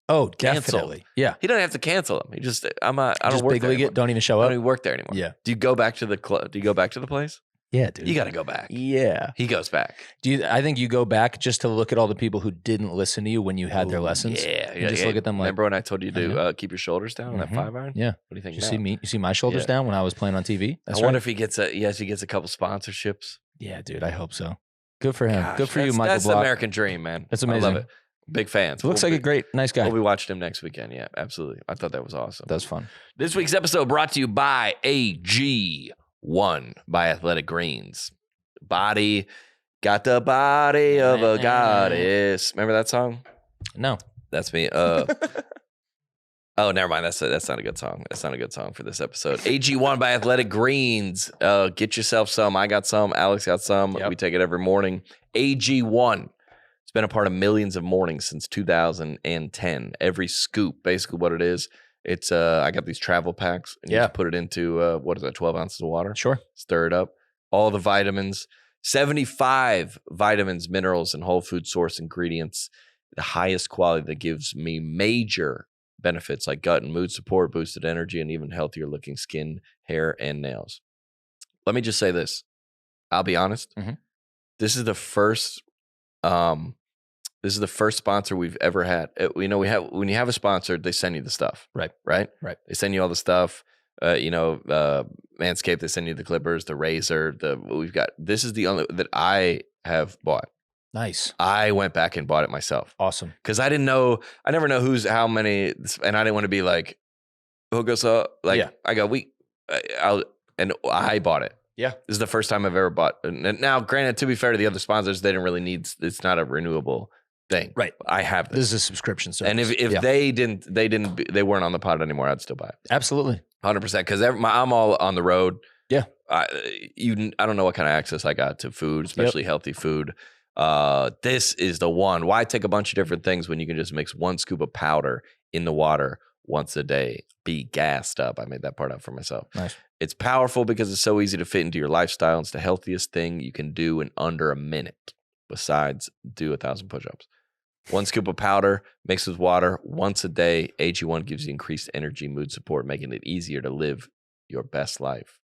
Oh, Canceled. definitely. Yeah. He doesn't have to cancel them. He just, I don't Just work big there league anymore. it, don't even show I up. don't even work there anymore. Yeah. Do you go back to the club? Do you go back to the place? Yeah, dude. You got to go back. Yeah. He goes back. I think you go back just to look at all the people who didn't listen to you when you had their lessons. Yeah. And just look at them like, remember when I told you to keep your shoulders down on that 5-iron? Yeah. What do you think? You see my shoulders down when I was playing on TV? I wonder if he gets a couple sponsorships. Yeah, dude, I hope so. Good for him. Gosh, good for you, Michael That's Block. the American dream, man. That's amazing. I love it. Big fans. Looks like a nice guy. We'll be watching him next weekend. Yeah, absolutely. I thought that was awesome. That's fun. This week's episode brought to you by AG1 by Athletic Greens. Body, got the body of a goddess. Remember that song? No. That's me. Oh, never mind. That's not a good song. That's not a good song for this episode. AG1 by Athletic Greens. Get yourself some. I got some. Alex got some. Yep. We take it every morning. AG1. It's been a part of millions of mornings since 2010. Every scoop, basically what it is. It's I got these travel packs and you just put it into 12 ounces of water. Sure. Stir it up. All the vitamins, 75 vitamins, minerals, and whole food source ingredients. The highest quality that gives me major benefits like gut and mood support, boosted energy, and even healthier looking skin, hair, and nails. Let me just say this. I'll be honest. Mhm. This is the first sponsor we've ever had. When you have a sponsor, they send you the stuff. Right. They send you all the stuff. Manscaped, they send you the clippers, the razor, this is the only that I have bought. Nice. I went back and bought it myself. Awesome. Because I never know how many, and I didn't want to be like, who goes up? Like, I go, I bought it. Yeah. This is the first time I've ever bought. And now, granted, to be fair to the other sponsors, they didn't really need, it's not a renewable thing. Right. I have this. This is a subscription service. And if they weren't on the pod anymore, I'd still buy it. Absolutely. 100%. Because I'm all on the road. Yeah. I don't know what kind of access I got to food, especially healthy food. This is the one. Why take a bunch of different things when you can just mix one scoop of powder in the water once a day? Be gassed up. I made that part up for myself. Nice. It's powerful because it's so easy to fit into your lifestyle. It's the healthiest thing you can do in under a minute. Besides, do 1,000 push-ups. One scoop of powder mixed with water once a day. AG1 gives you increased energy, mood support, making it easier to live your best life.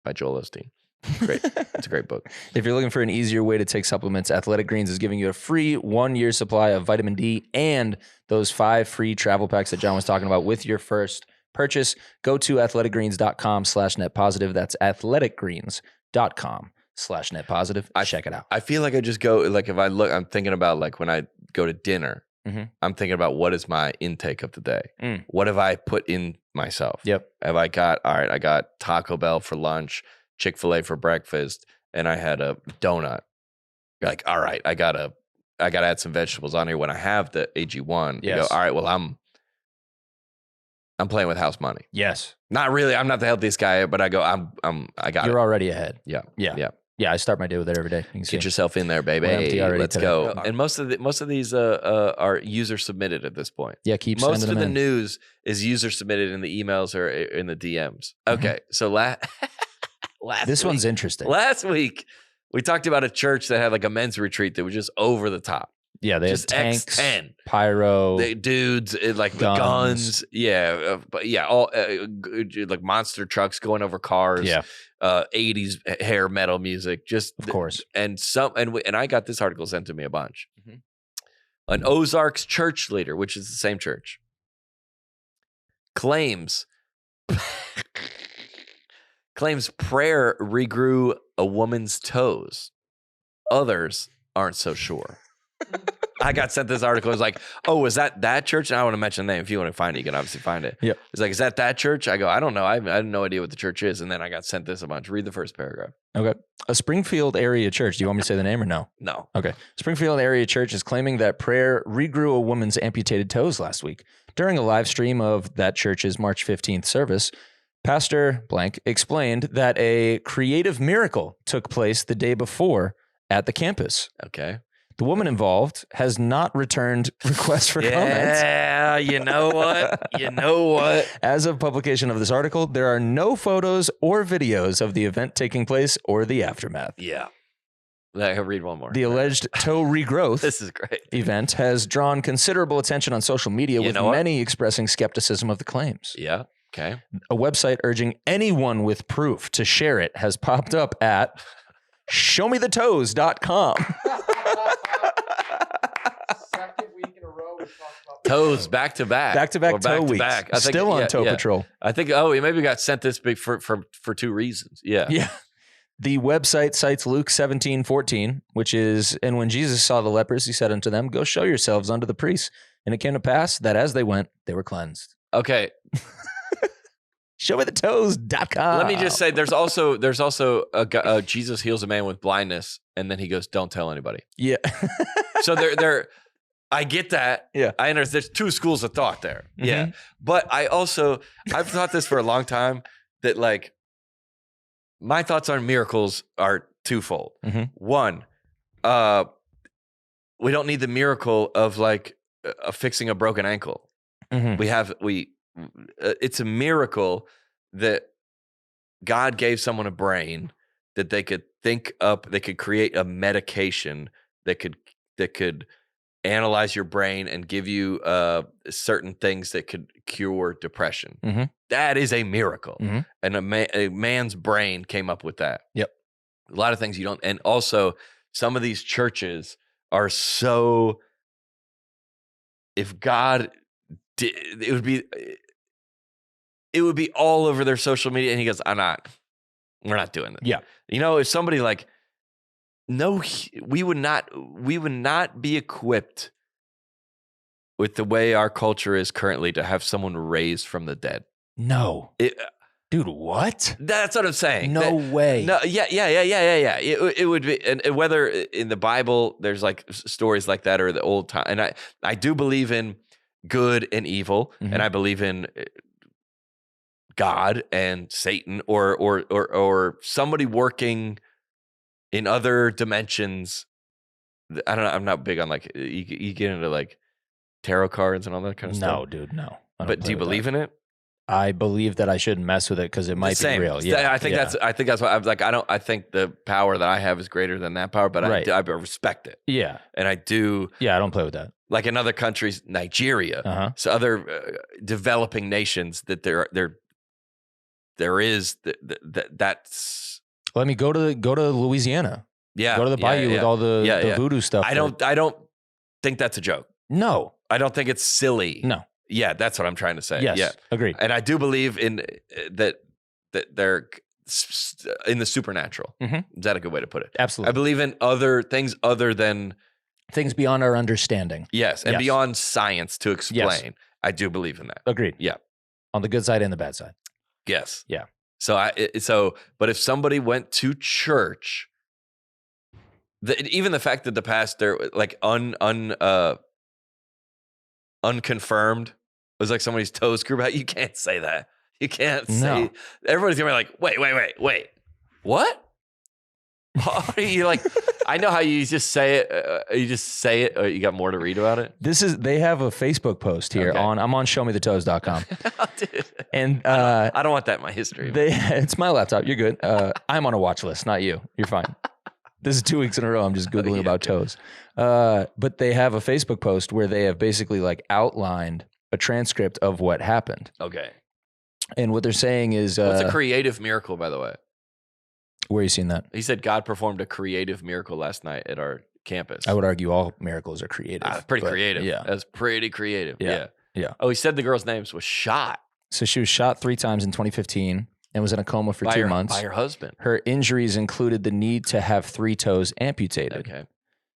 By Joel Osteen. Great. It's a great book. If you're looking for an easier way to take supplements, Athletic Greens is giving you a free 1-year supply of vitamin D and those 5 free travel packs that John was talking about with your first purchase. Go to athleticgreens.com/netpositive. That's athleticgreens.com/netpositive. Check it out. I feel like I just go, like if I look, I'm thinking about like when I go to dinner, I'm thinking about what is my intake of the day? What have I put in myself? Yep. I got Taco Bell for lunch, Chick-fil-A for breakfast, and I had a donut. You're like, all right, I gotta add some vegetables on here. When I have the AG1, you go, all right, well, I'm playing with house money. Yes. Not really. I'm not the healthiest guy, but I go, I got it. You're already ahead. Yeah. Yeah, I start my day with it every day. Get yourself in there, baby. Let's go. And most of these are user submitted at this point. Yeah, keep most sending of them the in. news is user submitted in the emails or in the DMs. Okay, so this one's interesting. Last week we talked about a church that had like a men's retreat that was just over the top. Yeah, they just had tanks, X10. Pyro, dudes, like guns. Yeah, but yeah, all like monster trucks going over cars. Yeah, 80s hair metal music. Just of course, and I got this article sent to me a bunch. An Ozarks church leader, which is the same church, claims prayer regrew a woman's toes. Others aren't so sure. I got sent this article. It was like, oh, is that church? And I want to mention the name. If you want to find it, you can obviously find it. Yep. It's like, is that church? I go, I don't know. I have no idea what the church is. And then I got sent this a bunch. Read the first paragraph. Okay. A Springfield area church. Do you want me to say the name or no? No. Okay. Springfield area church is claiming that prayer regrew a woman's amputated toes last week. During a live stream of that church's March 15th service, Pastor Blank explained that a creative miracle took place the day before at the campus. Okay. The woman involved has not returned requests for comments. Yeah, you know what? You know what? As of publication of this article, there are no photos or videos of the event taking place or the aftermath. Yeah. I'll read one more. The alleged toe regrowth This is great. event has drawn considerable attention on social media, with many expressing skepticism of the claims. Yeah. Okay. A website urging anyone with proof to share it has popped up at showmethetoes.com. Second week in a row we talked about Toes back to back. Back-to-back Or toe weeks. back. I think- Still on yeah, toe yeah. patrol. I think, he maybe got sent this big for two reasons. Yeah. Yeah. The website cites Luke 17:14, which is, and when Jesus saw the lepers, he said unto them, go show yourselves unto the priests. And it came to pass that as they went, they were cleansed. Okay. Showmethetoes.com. Let me just say, there's also a Jesus heals a man with blindness, and then he goes, don't tell anybody. Yeah. So they're I get that. Yeah. I understand. There's two schools of thought there. Mhm. Yeah. But I've thought this for a long time, that like my thoughts on miracles are twofold. Mhm. One, we don't need the miracle of like fixing a broken ankle. Mhm. It's a miracle that God gave someone a brain that they could think up, they could create a medication that could analyze your brain and give you certain things that could cure depression. Mhm. That is a miracle. Mhm. And a man's brain came up with that. Yep. A lot of things you don't, and also some of these churches are so, if God did, it would be all over their social media, and he goes, we're not doing this. Yeah. You know, if somebody like, no, we would not be equipped with the way our culture is currently to have someone raised from the dead. No. Dude, what? That's what I'm saying. No way. No, yeah. It would be, and whether in the Bible there's like stories like that, or the old time, and I do believe in good and evil, Mhm. and I believe in God and Satan, or somebody working in other dimensions. I don't know. I'm not big on like you get into like tarot cards and all that kind of stuff. No, dude, no. I don't But do play you with believe that. in it? I believe that I shouldn't mess with it because it might be real. Yeah. I think that's why I was like, I think the power that I have is greater than that power, but Right. I respect it. Yeah. And I do, Yeah, I don't play with that. like in other countries, Nigeria, Uh-huh. so other developing nations, that there is that's Let me go to Louisiana. yeah. Go to the bayou with all the voodoo stuff. I don't think that's a joke. No. I don't think it's silly. No. Yeah, that's what I'm trying to say. Yes. Yeah. Agreed. And I do believe in that they're in the supernatural. Mhm. Is that a good way to put it? Absolutely. I believe in other things other than Things beyond our understanding. yes, and Yes. beyond science to explain. I do believe in that. Agreed. Yeah. On the good side and the bad side. Yes. Yeah. So but if somebody went to church, even the fact that the pastor like unconfirmed was like somebody's toes grew back, you can't say that. You can't say. No. Everybody's gonna be like, wait, what? You like? I know how you just say it. You just say it. Or you got more to read about it. They have a Facebook post here Okay. I'm on showmethetoes.com. Dude, And I don't want that in my history. it's my laptop. You're good. I'm on a watch list, not you. You're fine. This is 2 weeks in a row. I'm just Googling Yeah. about toes. But they have a Facebook post where they have basically like outlined a transcript of what happened. Okay. And what they're saying is, What's a creative miracle, by the way? where you seen that? He said God performed a creative miracle last night at our campus. I would argue all miracles are creative. Pretty but creative. Yeah. That's pretty creative. Yeah. Yeah. Yeah. Oh, he said the girl's name was shot So she was shot 3 times in 2015 and was in a coma for by 2 her, months. by her husband. Her injuries included the need to have 3 toes amputated. Okay.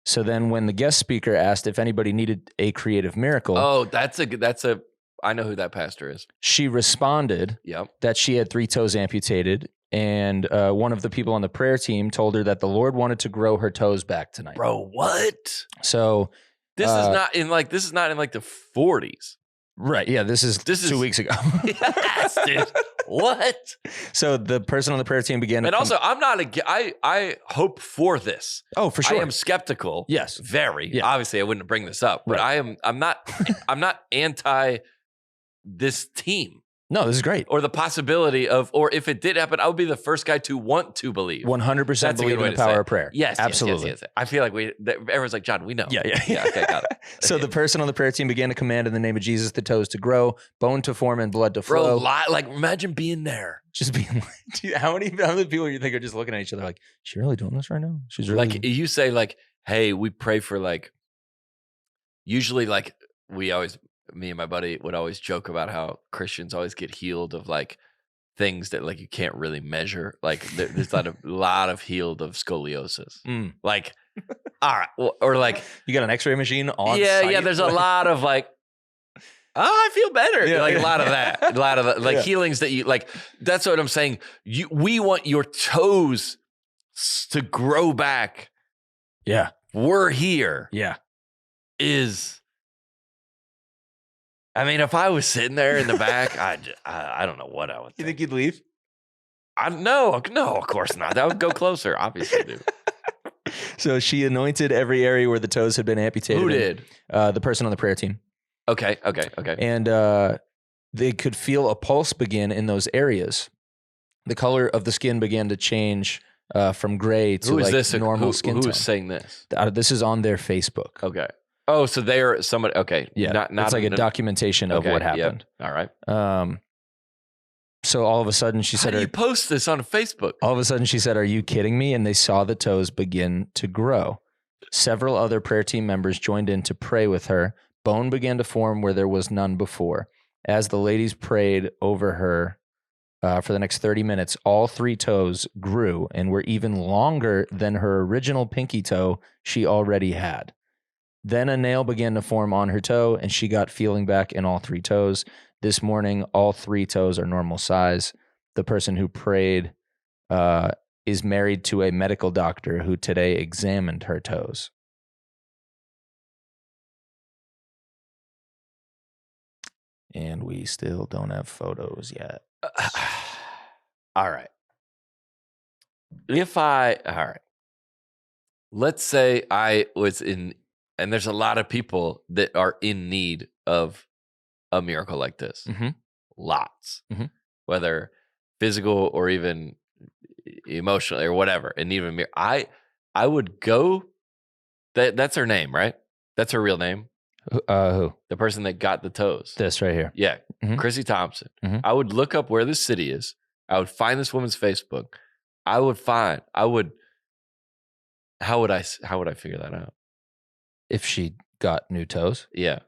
So then when the guest speaker asked if anybody needed a creative miracle, Oh, that's a. I know who that pastor is. she responded Yep. that she had 3 toes amputated. And one of the people on the prayer team told her that the Lord wanted to grow her toes back tonight. Bro, what? So This is not in like the 40s. right, yeah, this is 2 weeks ago. Yes, dude. What? So the person on the prayer team began. And also, I'm not I hope for this. Oh, for sure. I am skeptical. Yes. Very. Yeah. Obviously, I wouldn't bring this up, but Right. I'm not anti this team No, this is great. or the possibility of, or if it did happen, I would be the first guy to want to believe. 100% That's a good believe way in the to say power it. of prayer. Yes, absolutely. Yes. I feel like everyone's like, John, we know. Yeah. Okay, got it. So the person on the prayer team began to command in the name of Jesus the toes to grow, bone to form, and blood to Bro, flow. like imagine being there. Just being like, dude, how many people you think are just looking at each other like, she really doing this right now? She's really Like you say, like, hey, we pray for like. Usually, like me and my buddy would always joke about how Christians always get healed of like things that like you can't really measure. Like there's a lot of healed of scoliosis. Like, all right, or like you got an X-ray machine on. yeah. site? There's a lot of like. Oh, I feel better. Yeah, like yeah. a lot of that, a lot of like Yeah. healings that you like. That's what I'm saying. We want your toes to grow back. Yeah. We're here. Yeah. I mean, if I was sitting there in the back, I don't know what I would You think. think you'd leave? No, of course not. That would go closer, obviously, dude. So she anointed every area where the toes had been amputated. Who did? The person on the prayer team. Okay. And they could feel a pulse begin in those areas. The color of the skin began to change from gray to Who is like this? normal skin Who tone. is saying this? This is on their Facebook. Okay. Oh, so they're somebody. Okay. Yeah, Not it's like a documentation of okay, what yep. happened. All right. So all of a sudden she How said, do you post this on Facebook? all of a sudden she said, "Are you kidding me?" And they saw the toes begin to grow. Several other prayer team members joined in to pray with her. Bone began to form where there was none before. As the ladies prayed over her for the next 30 minutes, all 3 toes grew and were even longer than her original pinky toe she already had. Then a nail began to form on her toe, and she got feeling back in all 3 toes. This morning, all 3 toes are normal size. The person who prayed is married to a medical doctor who today examined her toes. And we still don't have photos yet. All right. All right. Let's say I was in, and there's a lot of people that are in need of a miracle like this. Mm-hmm. Lots. Mhm. Whether physical or even emotional or whatever. And even I would go, that's her name, right? That's her real name. Who? The person that got the toes. This right here. Yeah, Mhm. Chrissy Thompson. Mhm. I would look up where this city is. I would find this woman's Facebook. How would I figure that out? If she got new toes, Yeah.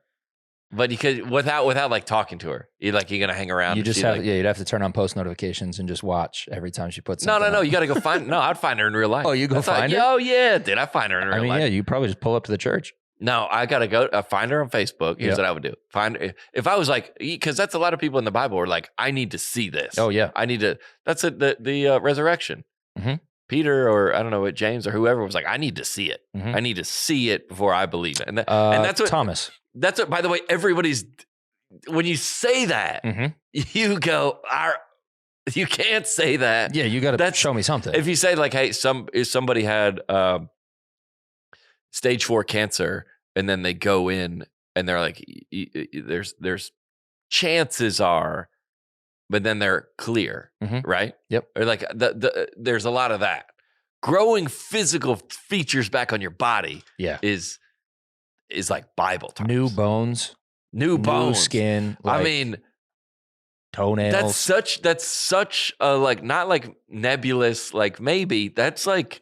But you could without like talking to her. You're gonna hang around. you and just see, have like, you'd have to turn on post notifications and just watch every time she puts No. something up. You gotta go find. No, I'd find her in real life. Oh, you go That's how- find her? Oh yeah, dude, I find her in real I mean, life. yeah, you probably just pull up to the church. No, I gotta go find her on Facebook. Here's Yep. what I would do: find her. If I was like, because that's a lot of people in the Bible are like, I need to see this. Oh yeah, I need to. That's the resurrection. Mhm. Peter or I don't know what James or whoever was like, I need to see it. Mhm. I need to see it before I believe it. And that's what Thomas. That's what. By the way, everybody's when you say that, Mhm. you go, you can't say that. Yeah, you got to That's- show me something. If you say like, hey, if somebody had stage 4 cancer, and then they go in and they're like, there's chances are, but then they're clear, Mhm. right? Yep. Or like there's a lot of that. Growing physical features back on your body Yeah, is like Bible terms. new bones, New bones, new skin. I like mean, toenails. that's such a like not like nebulous, like maybe that's like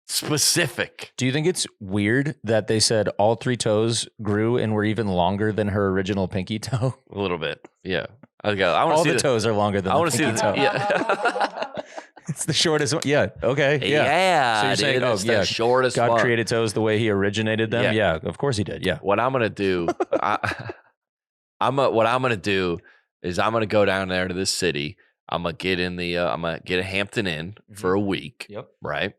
specific. Do you think it's weird that they said all 3 toes grew and were even longer than her original pinky toe? A little bit, yeah. I want to All see the toes are longer than I the want to see pinky the toe. yeah. It's the shortest one. Yeah. Okay. Yeah. Yeah, So you're saying, dude, it's the shortest God one. created toes the way he originated them. Yeah. Of course he did. Yeah. What I'm gonna do, what I'm gonna do is I'm gonna go down there to this city. I'm gonna get in the I'm gonna get a Hampton Inn for a week. Yep. Right.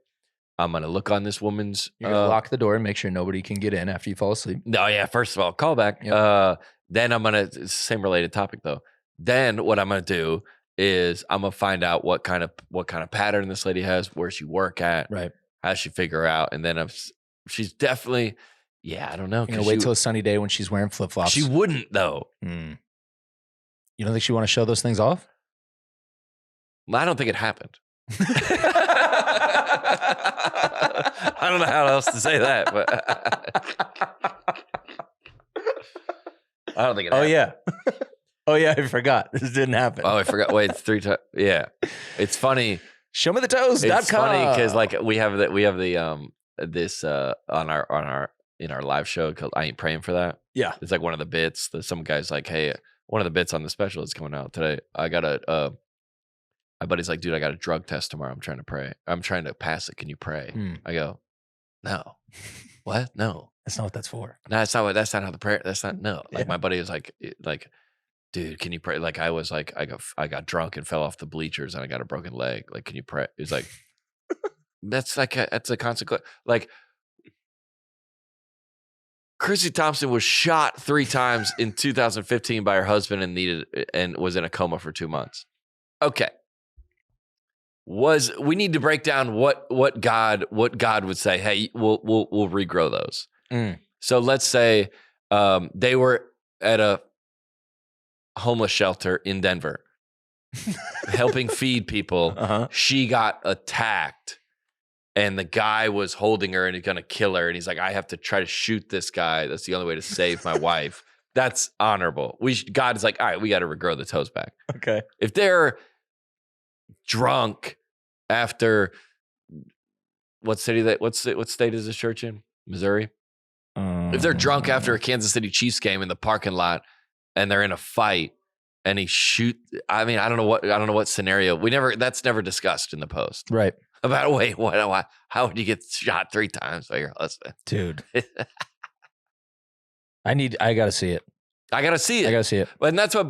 I'm gonna look on this woman's. You're gonna lock the door and make sure nobody can get in after you fall asleep. No, yeah. First of all, call back. Yep. Then I'm gonna same related topic though. Then what I'm gonna do is I'm gonna find out what kind of pattern this lady has, where she work at, Right. how she figure out, and then she's definitely, I don't know. You know, wait till a sunny day when she's wearing flip flops. She wouldn't though. You don't think she want to show those things off? I don't think it happened. I don't know how else to say that, but I don't think it happened. Oh yeah. Oh yeah, I forgot. This didn't happen. Oh, I forgot. Wait, it's 3 times. Yeah. It's funny. Show me the toes. It's funny because like we have the this on our in our live show called I Ain't Praying for That. Yeah. It's like one of the bits that some guy's like, hey, one of the bits on the special is coming out today. I got my buddy's like, dude, I got a drug test tomorrow. I'm trying to pray. I'm trying to pass it. Can you pray? I go, no. What? No. That's not what that's for. No, that's not how the prayer. That's not, no. Like my buddy was like, dude, can you pray? Like I was like, I got drunk and fell off the bleachers and I got a broken leg. Like, can you pray? He's like, that's a consequence. Like Chrissy Thompson was shot 3 times in 2015 by her husband and was in a coma for 2 months. Okay. We need to break down what God would say. Hey, we'll regrow those. So let's say they were at a homeless shelter in Denver, helping feed people. She got attacked, and the guy was holding her and he's gonna kill her. And he's like, I have to try to shoot this guy. That's the only way to save my wife. That's honorable. God is like, all right, we got to regrow the toes back. Okay. If they're drunk after what state is this church in? Missouri? If they're drunk after a Kansas City Chiefs game in the parking lot and they're in a fight and he I don't know what scenario. That's never discussed in the post. Right. About how would you get shot 3 times by your husband? Dude. I gotta see it. I gotta see it. And that's what,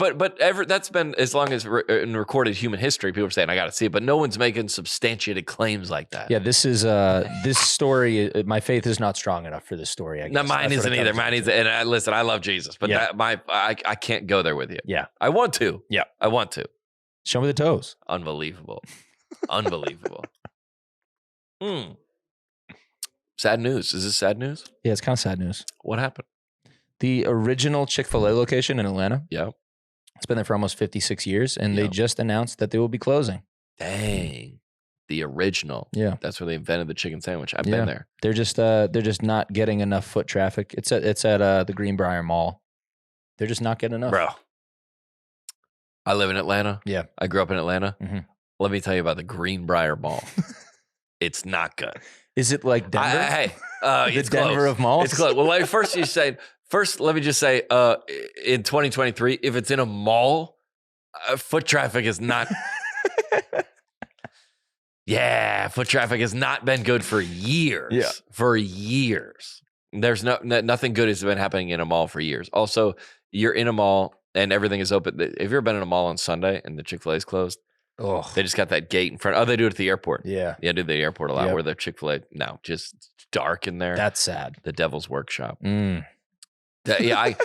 that's been as long as in recorded human history. People are saying I gotta see it, but no one's making substantiated claims like that. Yeah, this is this story. My faith is not strong enough for this story. I guess. No, mine isn't either. Mine isn't. And listen, I love Jesus, but I can't go there with you. Yeah, I want to. Yeah, I want to. Show me the toes. Unbelievable, unbelievable. Sad news. Is this sad news? Yeah, it's kind of sad news. What happened? The original Chick-fil-A location in Atlanta. Yeah. It's been there for almost 56 years, and they just announced that they will be closing. Dang. The original. Yeah. That's where they invented the chicken sandwich. I've been there. They're just not getting enough foot traffic. It's at the Greenbrier Mall. They're just not getting enough. Bro. I live in Atlanta. Yeah. I grew up in Atlanta. Mm-hmm. Let me tell you about the Greenbrier Mall. It's not good. Is it like Denver? It's the Denver close. of malls? It's close. Well, first, let me just say, in 2023, if it's in a mall, foot traffic is not. Foot traffic has not been good for years. Yeah. For years. There's nothing good has been happening in a mall for years. Also, you're in a mall and everything is open. Have you ever been in a mall on Sunday and the Chick-fil-A is closed? Oh, They just got that gate in front. Oh, they do it at the airport. yeah. Yeah, I do the airport a lot Yep. where the Chick-fil-A, no, just dark in there. That's sad. The Devil's Workshop. Mm. I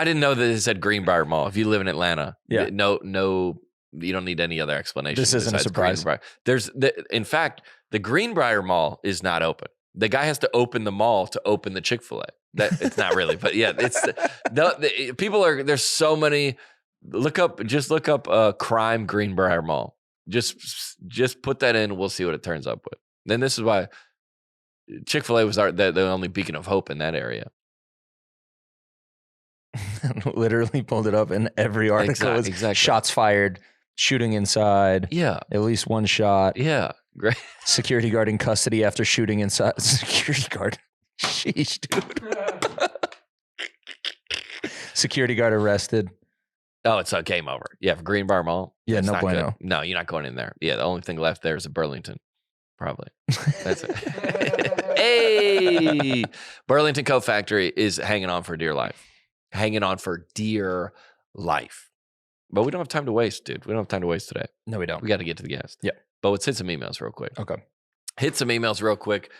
didn't know that it said Greenbrier Mall. If you live in Atlanta, Yeah. no, you don't need any other explanation. This isn't a besides surprise. Greenbrier. In fact, the Greenbrier Mall is not open. The guy has to open the mall to open the Chick-fil-A. It's not really, but yeah, people are. There's so many. Look up crime Greenbrier Mall. Just put that in. We'll see what it turns up with. Then this is why Chick-fil-A was the only beacon of hope in that area. Literally pulled it up in every article. Exactly. Shots fired, shooting inside. Yeah. At least one shot. Yeah. Great. Security guard in custody after shooting inside. Security guard. Sheesh, dude. Security guard arrested. Oh, it's a game over. Yeah, for Green Bar Mall. Yeah, it's no not good. bueno. No, you're not going in there. Yeah, the only thing left there is a Burlington. Probably. That's it. Hey! Burlington Coat Factory is hanging on for dear life. Hanging on for dear life. But we don't have time to waste, dude. We don't have time to waste today. No, we don't. We got to get to the guest. Yeah. But let's hit some emails real quick. Okay. Hit some emails real quick.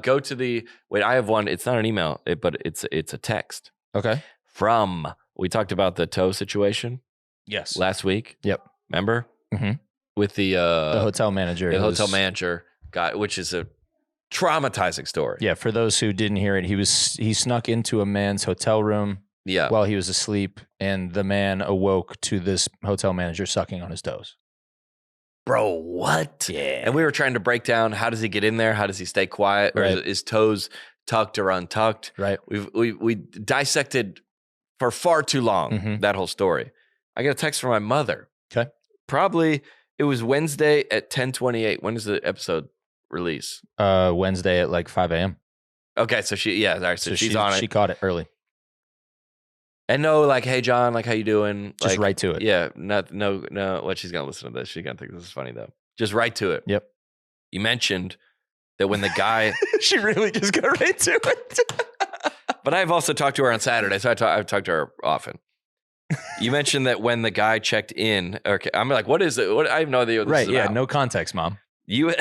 Go to the I have one. It's not an email, but it's a text Okay. from. We talked about the toe situation Yes. last week. Yep. Remember? Mhm. With the hotel manager. the was- hotel manager guy, which is a traumatizing story. Yeah. For those who didn't hear it, he snuck into a man's hotel room Yeah. while he was asleep, and the man awoke to this hotel manager sucking on his toes. Bro, what? Yeah. And we were trying to break down, how does he get in there? How does he stay quiet? Or Right. is his toes tucked or untucked? Right. We dissected for far too long Mhm. that whole story. I got a text from my mother. Okay. Probably it was Wednesday at 10:28. When does the episode release? Wednesday at like 5 a.m. Okay, so all right, so she's on it. She caught it early. And no, like, hey John, like, how you doing? Just Like, right to it. Yeah, no. Well, she's gonna listen to this. She's gonna think this is funny though. Just right to it. Yep. You mentioned that when the guy, She really just got right to it. but I've also talked to her on Saturday, so I've talked to her often. You mentioned that when the guy checked in, okay, I'm like, what is it? What I have no idea what this Right. is Yeah. about. No context, Mom. You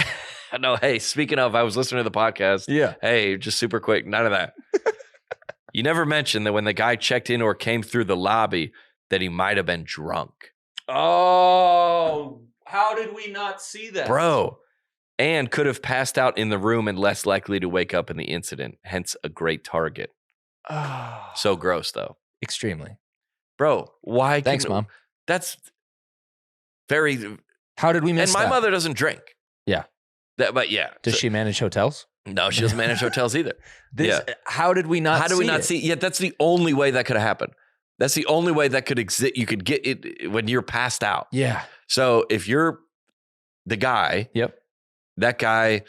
no, hey, speaking of, I was listening to the podcast. Yeah. Hey, just super quick, none of that. You never mentioned that when the guy checked in or came through the lobby that he might have been drunk. Oh, how did we not see that? Bro. And could have passed out in the room and less likely to wake up in the incident, hence a great target. Oh, So gross though. extremely. Bro, why Thanks, Mom. That's very How did we miss and my that? mother doesn't drink. Yeah. But yeah. Does So- she manage hotels? No, she doesn't manage hotels either. How did we not How do we see not it? see? Yeah, that's the only way that could have happened. That's the only way that could exist. You could get it when you're passed out. Yeah. So if you're the guy, Yep. that guy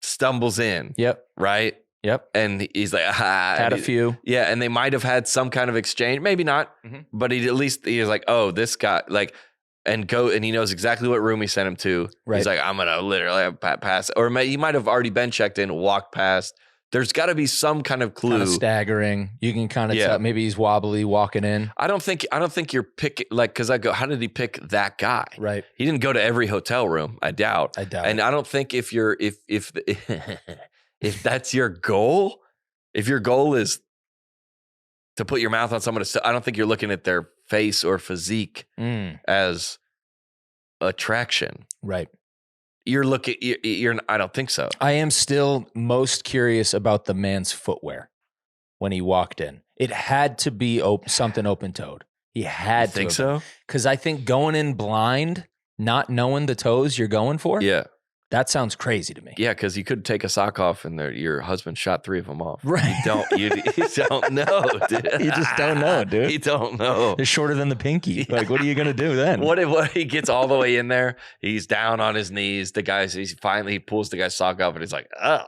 stumbles in, Yep. right? Yep. And he's like, Had a few. Yeah, and they might have had some kind of exchange, maybe not, Mhm. but he was like, oh, this guy, like, and he knows exactly what room he sent him to. Right. He's like, I'm gonna literally pass, or he might have already been checked in, walked past. There's got to be some kind of clue. Kind of staggering. You can kind of Yeah. tell. Maybe he's wobbly walking in. I don't think you're picking like because I go, how did he pick that guy? Right. He didn't go to every hotel room. I doubt. I doubt And it. I don't think if if that's your goal, if your goal is to put your mouth on someone, I don't think you're looking at their face or physique as attraction. Right. You're looking. You're. I don't think so. I am still most curious about the man's footwear when he walked in. It had to be something open-toed. He had You think to. so? Because I think going in blind, not knowing the toes you're going for, Yeah. that sounds crazy to me. Yeah, because you could take a sock off and your husband shot 3 of them off. Right. You don't know, dude. You just don't know, dude. You don't know. They're shorter than the pinky. Like, what are you going to do then? What if he gets all the way in there? He's down on his knees. He pulls the guy's sock off and he's like, oh.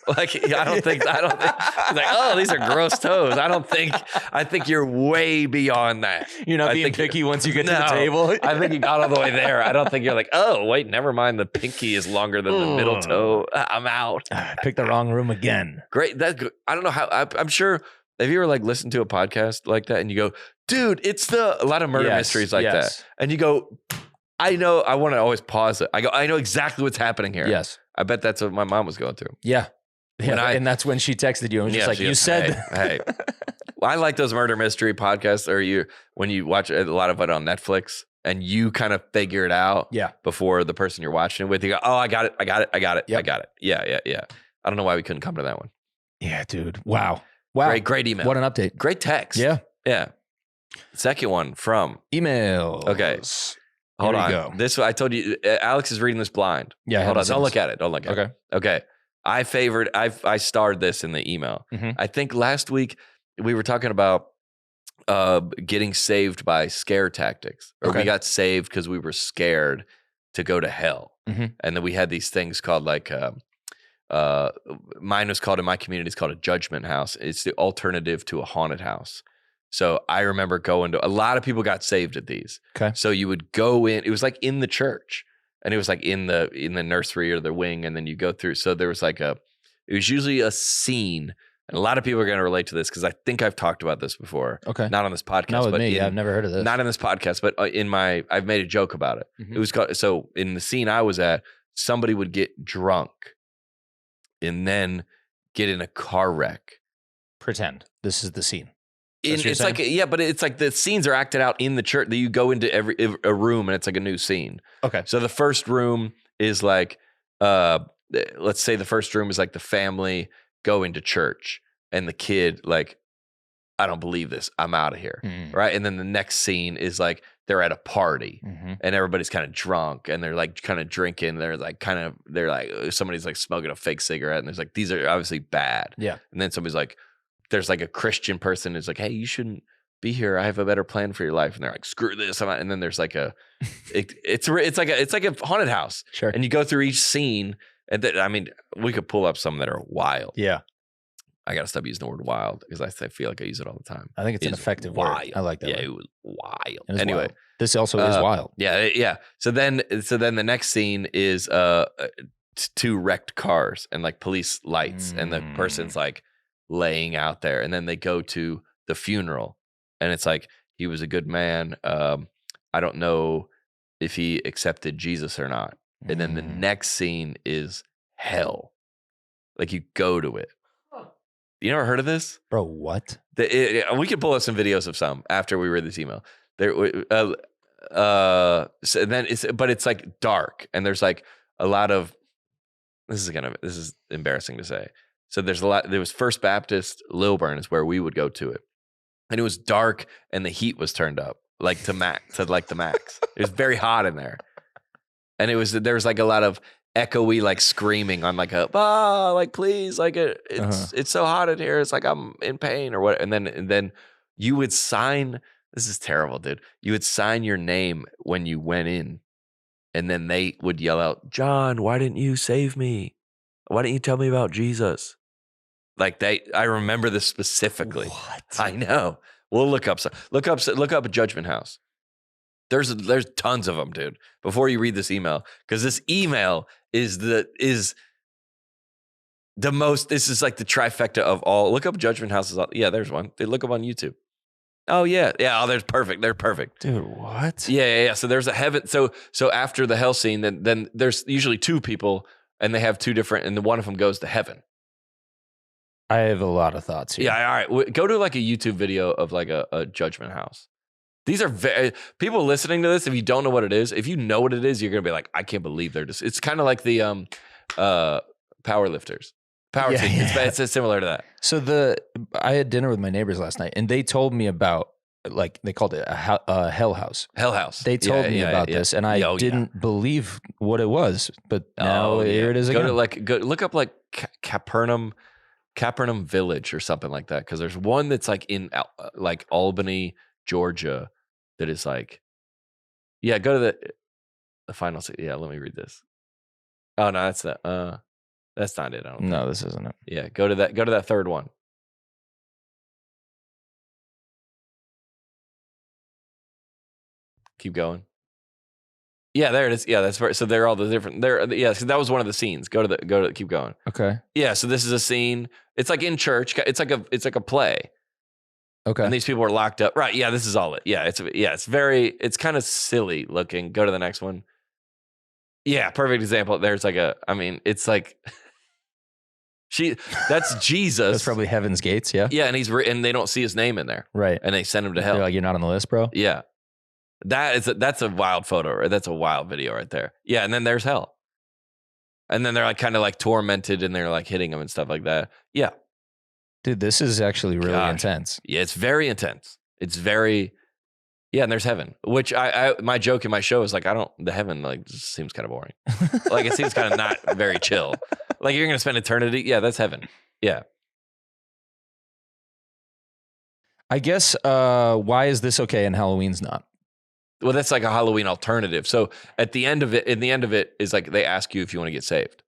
Like, I don't think, he's like, oh, these are gross toes. I think you're way beyond that. You're not I being think picky once you get to No. the table. I think you got all the way there. I don't think you're like, oh, wait, never mind. The pinky is longer than the middle toe. I'm out. I picked the wrong room again. Great. I don't know how. I'm sure. Have you ever like listened to a podcast like that and you go, dude, it's a lot of murder Yes, mysteries like yes. that, and you go, I know. I want to always pause it. I go, I know exactly what's happening here. Yes. I bet that's what my mom was going through. Yeah. When And that's when she texted you and was just like, she you goes, said. hey. Well, I like those murder mystery podcasts, or when you watch a lot of it on Netflix and you kind of figure it out. Yeah. Before the person you're watching it with, you go, oh, I got it. Yep. I got it. Yeah. I don't know why we couldn't come to that one. Yeah, dude. Wow. Wow. Great email. What an update. Great text. Yeah. Second one from. Email. Okay. Hold Here we on. go. This I told you. Alex is reading this blind. Yeah. I Hold on. haven't seen Don't this. look at it. Don't look at it. Okay. Okay. I starred this in the email. Mhm. I think last week we were talking about getting saved by scare tactics, or we Okay. got saved because we were scared to go to hell. Mhm. And then we had these things called like mine was called, in my community, it's called a judgment house. It's the alternative to a haunted house. So I remember going to, a lot of people got saved at these. Okay. So you would go in, it was like in the church, and it was like in the nursery or the wing, and then you go through. So there was like it was usually a scene, and a lot of people are going to relate to this because I think I've talked about this before. Okay. Not on this podcast. Not with but me. I've never heard of this. Not in this podcast, but I've made a joke about it. Mhm. It was called, so in the scene I was at, somebody would get drunk and then get in a car wreck. Pretend this is the scene. That's what you're It's like, yeah, but it's like the scenes are acted out in the church. That you go into a room and it's like a new scene. Okay. So the first room is like, let's say the first room is like the family going to church and the kid like, I don't believe this. I'm out of here. Mhm. Right. And then the next scene is like they're at a party Mhm. and everybody's kind of drunk and they're like kind of drinking. They're like somebody's like smoking a fake cigarette and there's like, these are obviously bad. Yeah. And then somebody's like, there's like a Christian person who's like, hey, you shouldn't be here. I have a better plan for your life. And they're like, screw this. And then there's like it's like a haunted house. Sure. And you go through each scene. And I mean, we could pull up some that are wild. Yeah. I got to stop using the word wild because I feel like I use it all the time. I think it's an It's effective wild. word. I like that. Yeah, word. it was wild. It is Anyway, wild. This also is wild. yeah. So then the next scene is two wrecked cars and like police lights, and the person's like laying out there, and then they go to the funeral, and it's like he was a good man. I don't know if he accepted Jesus or not. And then the next scene is hell. Like you go to it. You never heard of this? Bro, what? We can pull up some videos of some after we read this email. There, so then it's like dark, and there's like a lot of. This is embarrassing to say. So there's a lot. There was First Baptist Lilburn is where we would go to it, and it was dark, and the heat was turned up like to the max. It was very hot in there, and there was like a lot of echoey like screaming on like like please, like it's so hot in here, it's like I'm in pain or what. And then you would sign, this is terrible, dude, you would sign your name when you went in, and then they would yell out, John, why didn't you save me? Why didn't you tell me about Jesus? Like I remember this specifically. What? I know. We'll look up a Judgment House. There's tons of them, dude. Before you read this email, because this email is the most. This is like the trifecta of all. Look up Judgment Houses. Yeah, there's one. They look up on YouTube. Oh yeah. Oh, there's perfect. They're perfect, dude. What? Yeah. So there's a heaven. So after the hell scene, then there's usually two people, and they have two different, and one of them goes to heaven. I have a lot of thoughts here. Yeah. All right. Go to like a YouTube video of like a Judgment House. These are people listening to this. If you don't know what it is, if you know what it is, you're gonna be like, I can't believe they're just. It's kind of like the power lifters, power team. Yeah. It's similar to that. So I had dinner with my neighbors last night, and they told me about, like, they called it a hell house. Hell house. They told me about this, and I didn't believe what it was, but now here it is again. Go look up like Capernaum Village or something like that, because there's one that's like in like Albany, Georgia, that is like, yeah. Go to the final. Yeah, let me read this. Oh no, that's not it. I don't. No, this isn't it. Yeah, go to that third one. Keep going. Yeah, there it is. Yeah, that's where. So they're all the different. Yeah, so that was one of the scenes. Go to. Keep going. Okay. Yeah, so this is a scene. It's like in church. It's like a play. Okay. And these people are locked up. Right. Yeah, this is all it. Yeah, it's kind of silly looking. Go to the next one. Yeah, perfect example. There's like it's like that's Jesus. That's probably Heaven's Gates, yeah. Yeah, and and they don't see his name in there. Right. And they send him to hell. They're like, you're not on the list, bro. Yeah. That's a wild photo, or that's a wild video right there. Yeah, and then there's hell. And then they're like kind of like tormented, and they're like hitting him and stuff like that. Yeah. Dude, this is actually really intense. Yeah, it's very intense. It's very, yeah, and there's heaven, which my joke in my show is like, the heaven like just seems kind of boring. Like it seems kind of not very chill. Like you're going to spend eternity. Yeah, that's heaven. Yeah. I guess, why is this okay and Halloween's not? Well, that's like a Halloween alternative. So in the end of it is like they ask you if you want to get saved.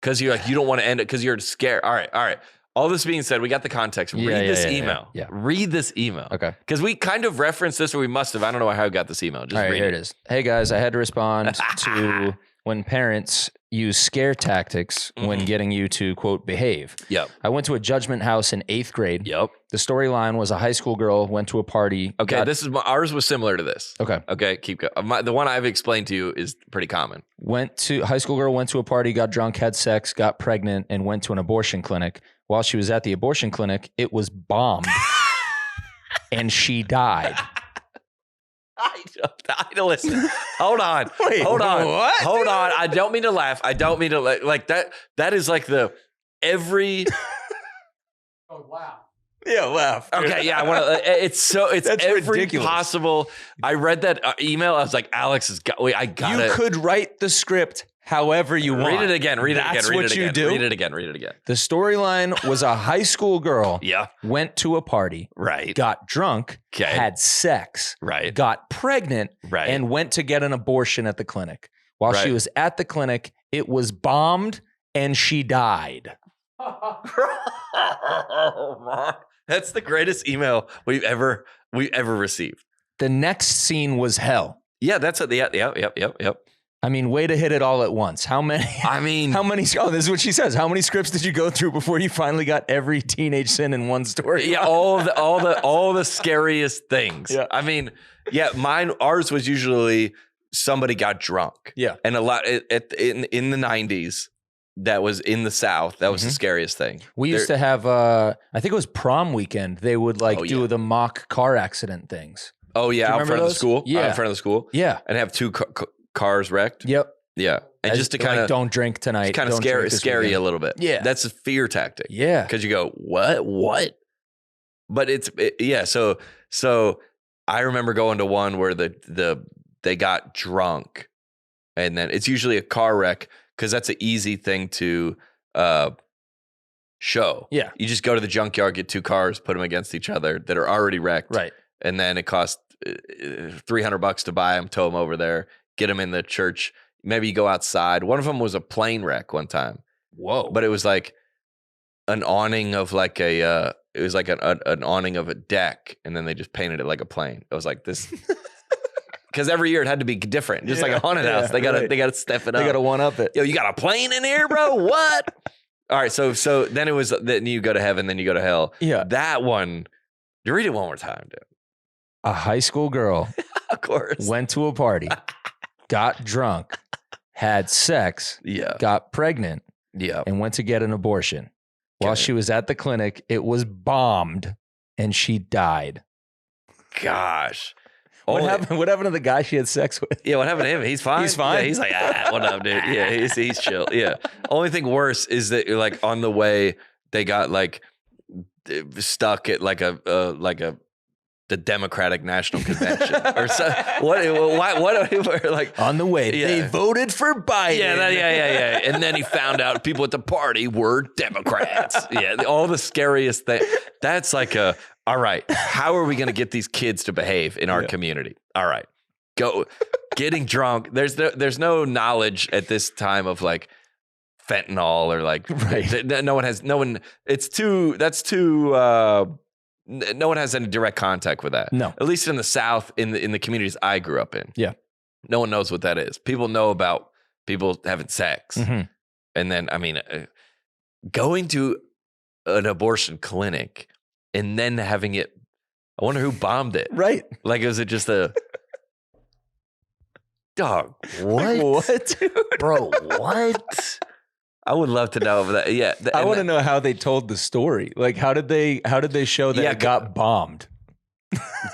Because you're like, you don't want to end it because you're scared. All right. all this being said, we got the context. Read this email. Yeah. Read this email. Okay. Because we kind of referenced this, or we must have. I don't know how I got this email. Just All right, read here it is. Hey guys, I had to respond to when parents use scare tactics when getting you to quote behave. Yep. I went to a judgment house in 8th grade. Yep. The storyline was a high school girl went to a party. Okay, ours was similar to this. Okay. Okay, keep going. The one I've explained to you is pretty common. High school girl went to a party, got drunk, had sex, got pregnant, and went to an abortion clinic. While she was at the abortion clinic, it was bombed and she died. Listen. Hold on. Wait, hold on. what? Hold on. I don't mean to laugh. I don't mean to like that. That is like every. Oh, wow. Yeah, laugh. Okay, yeah, I want to. It's That's every ridiculous. possible. I read that email. I was like, Alex has got. Wait, I got it. You could write the script however you want. Read it again. Read it again. That's Read what it you again. do? Read it again. Read it again. The storyline was a high school girl Yeah. went to a party, Right. got drunk, Okay. had sex, Right. got pregnant, Right. and went to get an abortion at the clinic. While she Right. was at the clinic, it was bombed and she died. That's the greatest email we've ever received. The next scene was hell. Yeah, that's it. Yep. I mean, way to hit it all at once. How many? I mean, How many? Oh, this is what she says. How many scripts did you go through before you finally got every teenage sin in one story? yeah, all the scariest things. Yeah. I mean, yeah, ours was usually somebody got drunk. Yeah. And a lot in the 90s, that was in the South. That was the scariest thing. We used to have, I think it was prom weekend. They would do the mock car accident things. Oh yeah, Do you out remember front of the those? school. Yeah. Out in front of the school. Yeah. And have two cars wrecked. Yep. Yeah. And just to kind of don't drink tonight. kind of Don't drink this scary weekend. a little bit. Yeah. That's a fear tactic. Yeah. Because you go, what? But yeah. So I remember going to one where they got drunk, and then it's usually a car wreck because that's an easy thing to show. Yeah. You just go to the junkyard, get two cars, put them against each other that are already wrecked, Right. and then it costs $300 to buy them, tow them over there, get them in the church. Maybe you go outside. One of them was a plane wreck one time. Whoa. But it was like an awning of like it was like an awning of a deck, and then they just painted it like a plane. It was like this because every year it had to be different, just like a haunted house. They gotta step it up. They got to one up it. Yo, you got a plane in here, bro? What? All right, so then it was then you go to heaven, then you go to hell. Yeah. That one. You read it one more time, dude. A high school girl Of course. went to a party, got drunk, had sex, Yeah. got pregnant, Yeah. and went to get an abortion. While Okay. she was at the clinic, it was bombed and she died. Gosh. What Only- happened? What happened to the guy she had sex with? Yeah, what happened to him? He's fine. He's fine? Yeah, he's like, what up, dude? Yeah, he's chill. Yeah. Only thing worse is that like on the way they got like stuck at like the Democratic National Convention or so. What? Like On the way, Yeah. they voted for Biden. yeah. And then he found out people at the party were Democrats. Yeah, all the scariest thing. That's like all right, how are we going to get these kids to behave in our community? All right, go getting drunk. There's no knowledge at this time of like fentanyl or like Right. no one. No one has any direct contact with that. No. At least in the South, in the communities I grew up in. Yeah. No one knows what that is. People know about people having sex. Mhm. And then, I mean, going to an abortion clinic and then having it, I wonder who bombed it. Right. Like, was it just a dog? Like, what, dude? Bro, what? I would love to know that. Yeah. I want to know how they told the story. Like, how did they show that Yeah, it got bombed?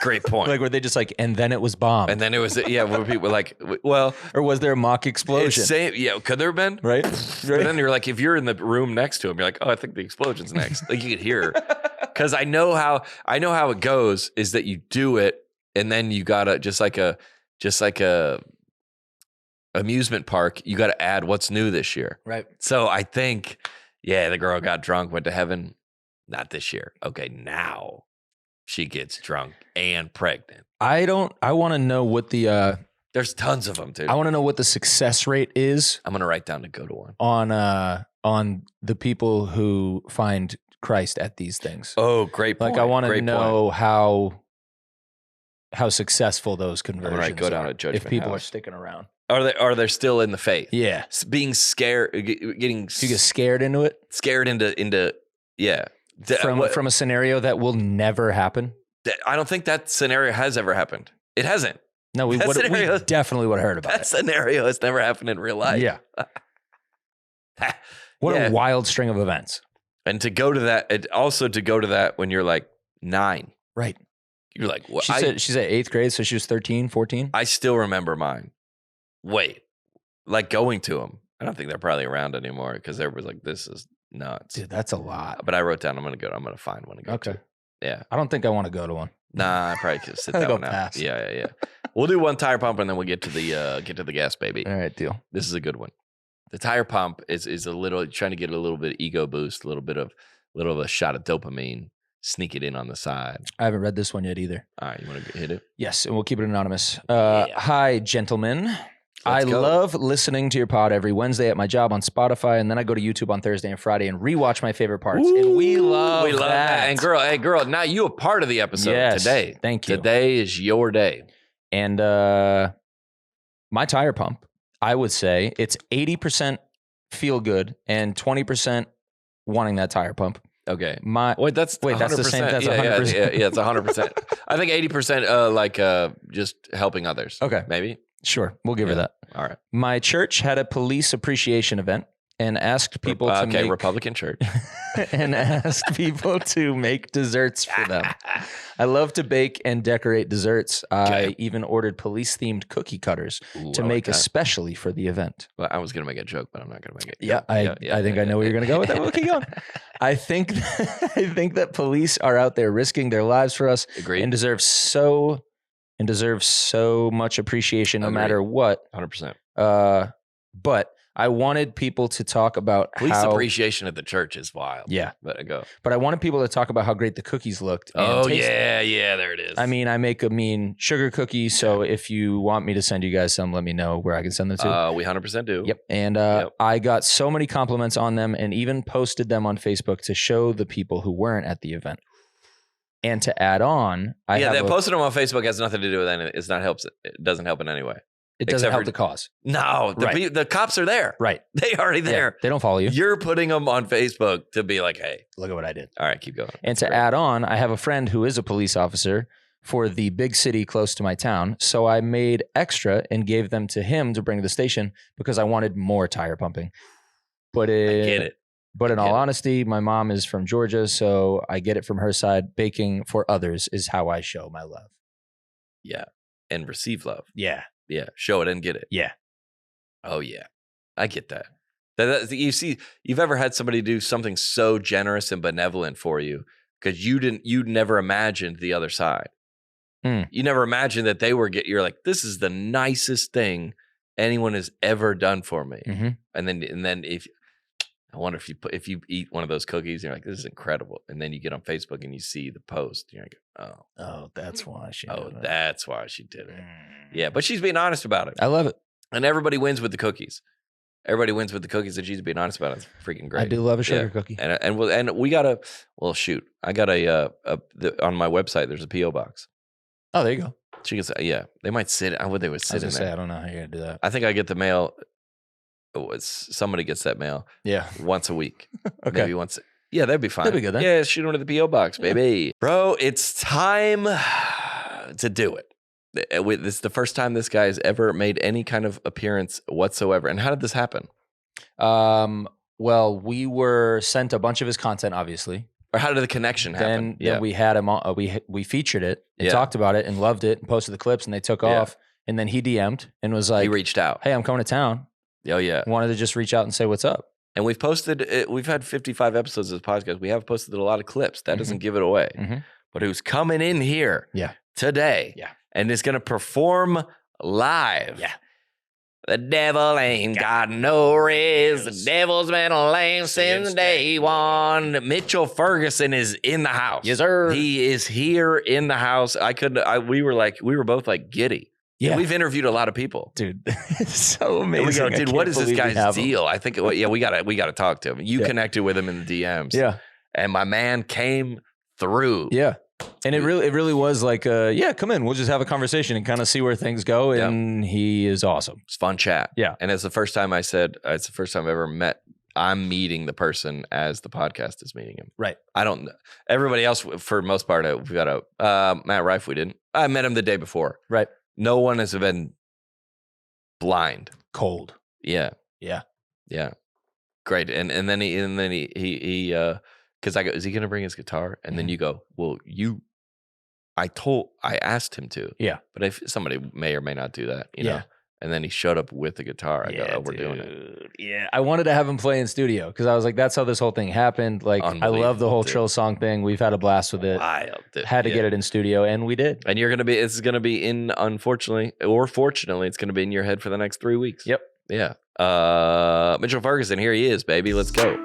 Great point. Like, were they just like, and then it was bombed? And then it was, where people were like, well, Or was there a mock it's explosion? could there have been? Right? But then you're like, if you're in the room next to him, you're like, oh, I think the explosion's next. Like you could hear, because I know how it goes is that you do it, and then you gotta just like a amusement park. You gotta add what's new this year. Right. So I think, the girl got drunk, went to heaven. Not this year. Okay, now she gets drunk and pregnant. I want to know what the There's tons of them, dude. I want to know what the success rate is I'm gonna write down to go to one. on the people who find Christ at these things. Oh, great point. Like I want to Great know how successful those conversions go down are a judgment if people are house. sticking around. Are they still in the faith? Yeah. Being scared, getting If you get scared into it scared into yeah. from a scenario that will never happen. I don't think that scenario has ever happened. It hasn't. No, we definitely would have heard about That it. scenario has never happened in real life. Yeah. What Yeah. a wild string of events. And to go to that when you're like 9. Right. You're like, what? She's at 8th grade, so she was 13, 14. I still remember mine. Wait, like going to them. I don't think they're probably around anymore because everybody's like, this is nuts. Dude, that's a lot. But I wrote down, I'm going to find one to go to. Yeah. I don't think I want to go to one. Nah, I probably could sit I'll that go one out. pass. Yeah. We'll do one tire pump and then we'll get to the gas baby. All right, deal. This is a good one. The tire pump is a little trying to get a little bit of ego boost, a little of a shot of dopamine. Sneak it in on the side. I haven't read this one yet either. All right, you want to hit it? Yes, and we'll keep it anonymous. Yeah. Hi, gentlemen. I Let's go. love listening to your pod every Wednesday at my job on Spotify, and then I go to YouTube on Thursday and Friday and rewatch my favorite parts. And we love that. And girl, now you a part of the episode Yes, today. thank you. Today is your day. And my tire pump, I would say it's 80% feel good and 20% wanting that tire pump. Okay. That's 100%. the same. That's yeah, 100%. Yeah, it's 100%. I think 80% just helping others. Okay. Maybe. Sure, we'll give her that. All right. My church had a police appreciation event and asked people to make Republican church. and asked people to make desserts for them. I love to bake and decorate desserts. I even ordered police-themed cookie cutters to make especially for the event. Well, I was going to make a joke, but I'm not going to make it. Yeah, I think I know where you're going to go with that. We'll keep going. I think that police are out there risking their lives for us. Agreed. And deserve so much appreciation no matter what. 100%. But I wanted people to talk about police appreciation at the church is wild. Yeah. But I wanted people to talk about how great the cookies looked. Oh, yeah, there it is. I mean, I make a mean sugar cookie, so if you want me to send you guys some, let me know where I can send them to. We 100% do. Yep. And I got so many compliments on them and even posted them on Facebook to show the people who weren't at the event. And to add on, posting them on Facebook has nothing to do with anything. It doesn't help in any way. It doesn't help the cause. No, the cops are there. Right. They already there. Yeah, they don't follow you. You're putting them on Facebook to be like, hey. Look at what I did. All right, keep going. And to add on, I have a friend who is a police officer for the big city close to my town. So I made extra and gave them to him to bring to the station because I wanted more tire pumping. But I get it. But in all honesty, my mom is from Georgia, so I get it from her side. Baking for others is how I show my love. Yeah. And receive love. Yeah. Yeah. Show it and get it. Yeah. Oh, yeah. I get that. You see, you've ever had somebody do something so generous and benevolent for you because you'd never imagined the other side. You never imagined that you're like, this is the nicest thing anyone has ever done for me. Mm-hmm. And then I wonder if you eat one of those cookies, you're like, this is incredible. And then you get on Facebook and you see the post. And you're like, oh, that's why she did it. That's why she did it. Yeah, but she's being honest about it. I love it. And everybody wins with the cookies. Everybody wins with the cookies, and she's being honest about it. It's freaking great. I do love a sugar cookie. And we got I got on my website, there's a P.O. box. Oh, there you go. She can say, they might sit. They would sit in there. I don't know how you're going to do that. I think I get the mail. Somebody gets that mail. Yeah. Once a week. Okay. Maybe once. Yeah, that'd be fine. That'd be good then. Yeah, shoot them to the P.O. box, baby. Bro, it's time to do it. This is the first time this guy's ever made any kind of appearance whatsoever. And how did this happen? Well, we were sent a bunch of his content, obviously. Or how did the connection happen? Then we had him on, we featured it and talked about it and loved it and posted the clips and they took off. And then he DM'd and was like, he reached out. Hey, I'm coming to town. Oh, yeah. Wanted to just reach out and say what's up. And we've had 55 episodes of this podcast. We have posted a lot of clips. That doesn't give it away. Mm-hmm. But who's coming in here today and is going to perform live. Yeah. The devil ain't got no riz. The devil's been a lame since day one. Mitchell Ferguson is in the house. Yes, sir. He is here in the house. We were both like giddy. Yeah. And we've interviewed a lot of people. Dude, it's so amazing. Dude, what is this guy's deal? I think, we got to talk to him. You connected with him in the DMs. Yeah. and my man came through. Yeah. And it really was like, come in. We'll just have a conversation and kind of see where things go. And he is awesome. It's fun chat. Yeah. And it's the first time I said, it's the first time I've ever met. I'm meeting the person as the podcast is meeting him. Right. I don't know. Everybody else, for the most part, we've got Matt Rife, we didn't. I met him the day before. Right. No one has been blind. Cold. Yeah. Yeah. Yeah. Great. And then he because I go, is he going to bring his guitar? And then you go, well, I asked him to. Yeah. But if somebody may or may not do that, you know. Yeah. And then he showed up with the guitar. I go, oh, we're doing it. Yeah. I wanted to have him play in studio because I was like, that's how this whole thing happened. Like, I love the whole Trill Song thing. We've had a blast with it. Wild, dude. Had to get it in studio, and we did. And it's going to be in, unfortunately, or fortunately, it's going to be in your head for the next 3 weeks. Yep. Yeah. Mitchell Ferguson, here he is, baby. Let's go.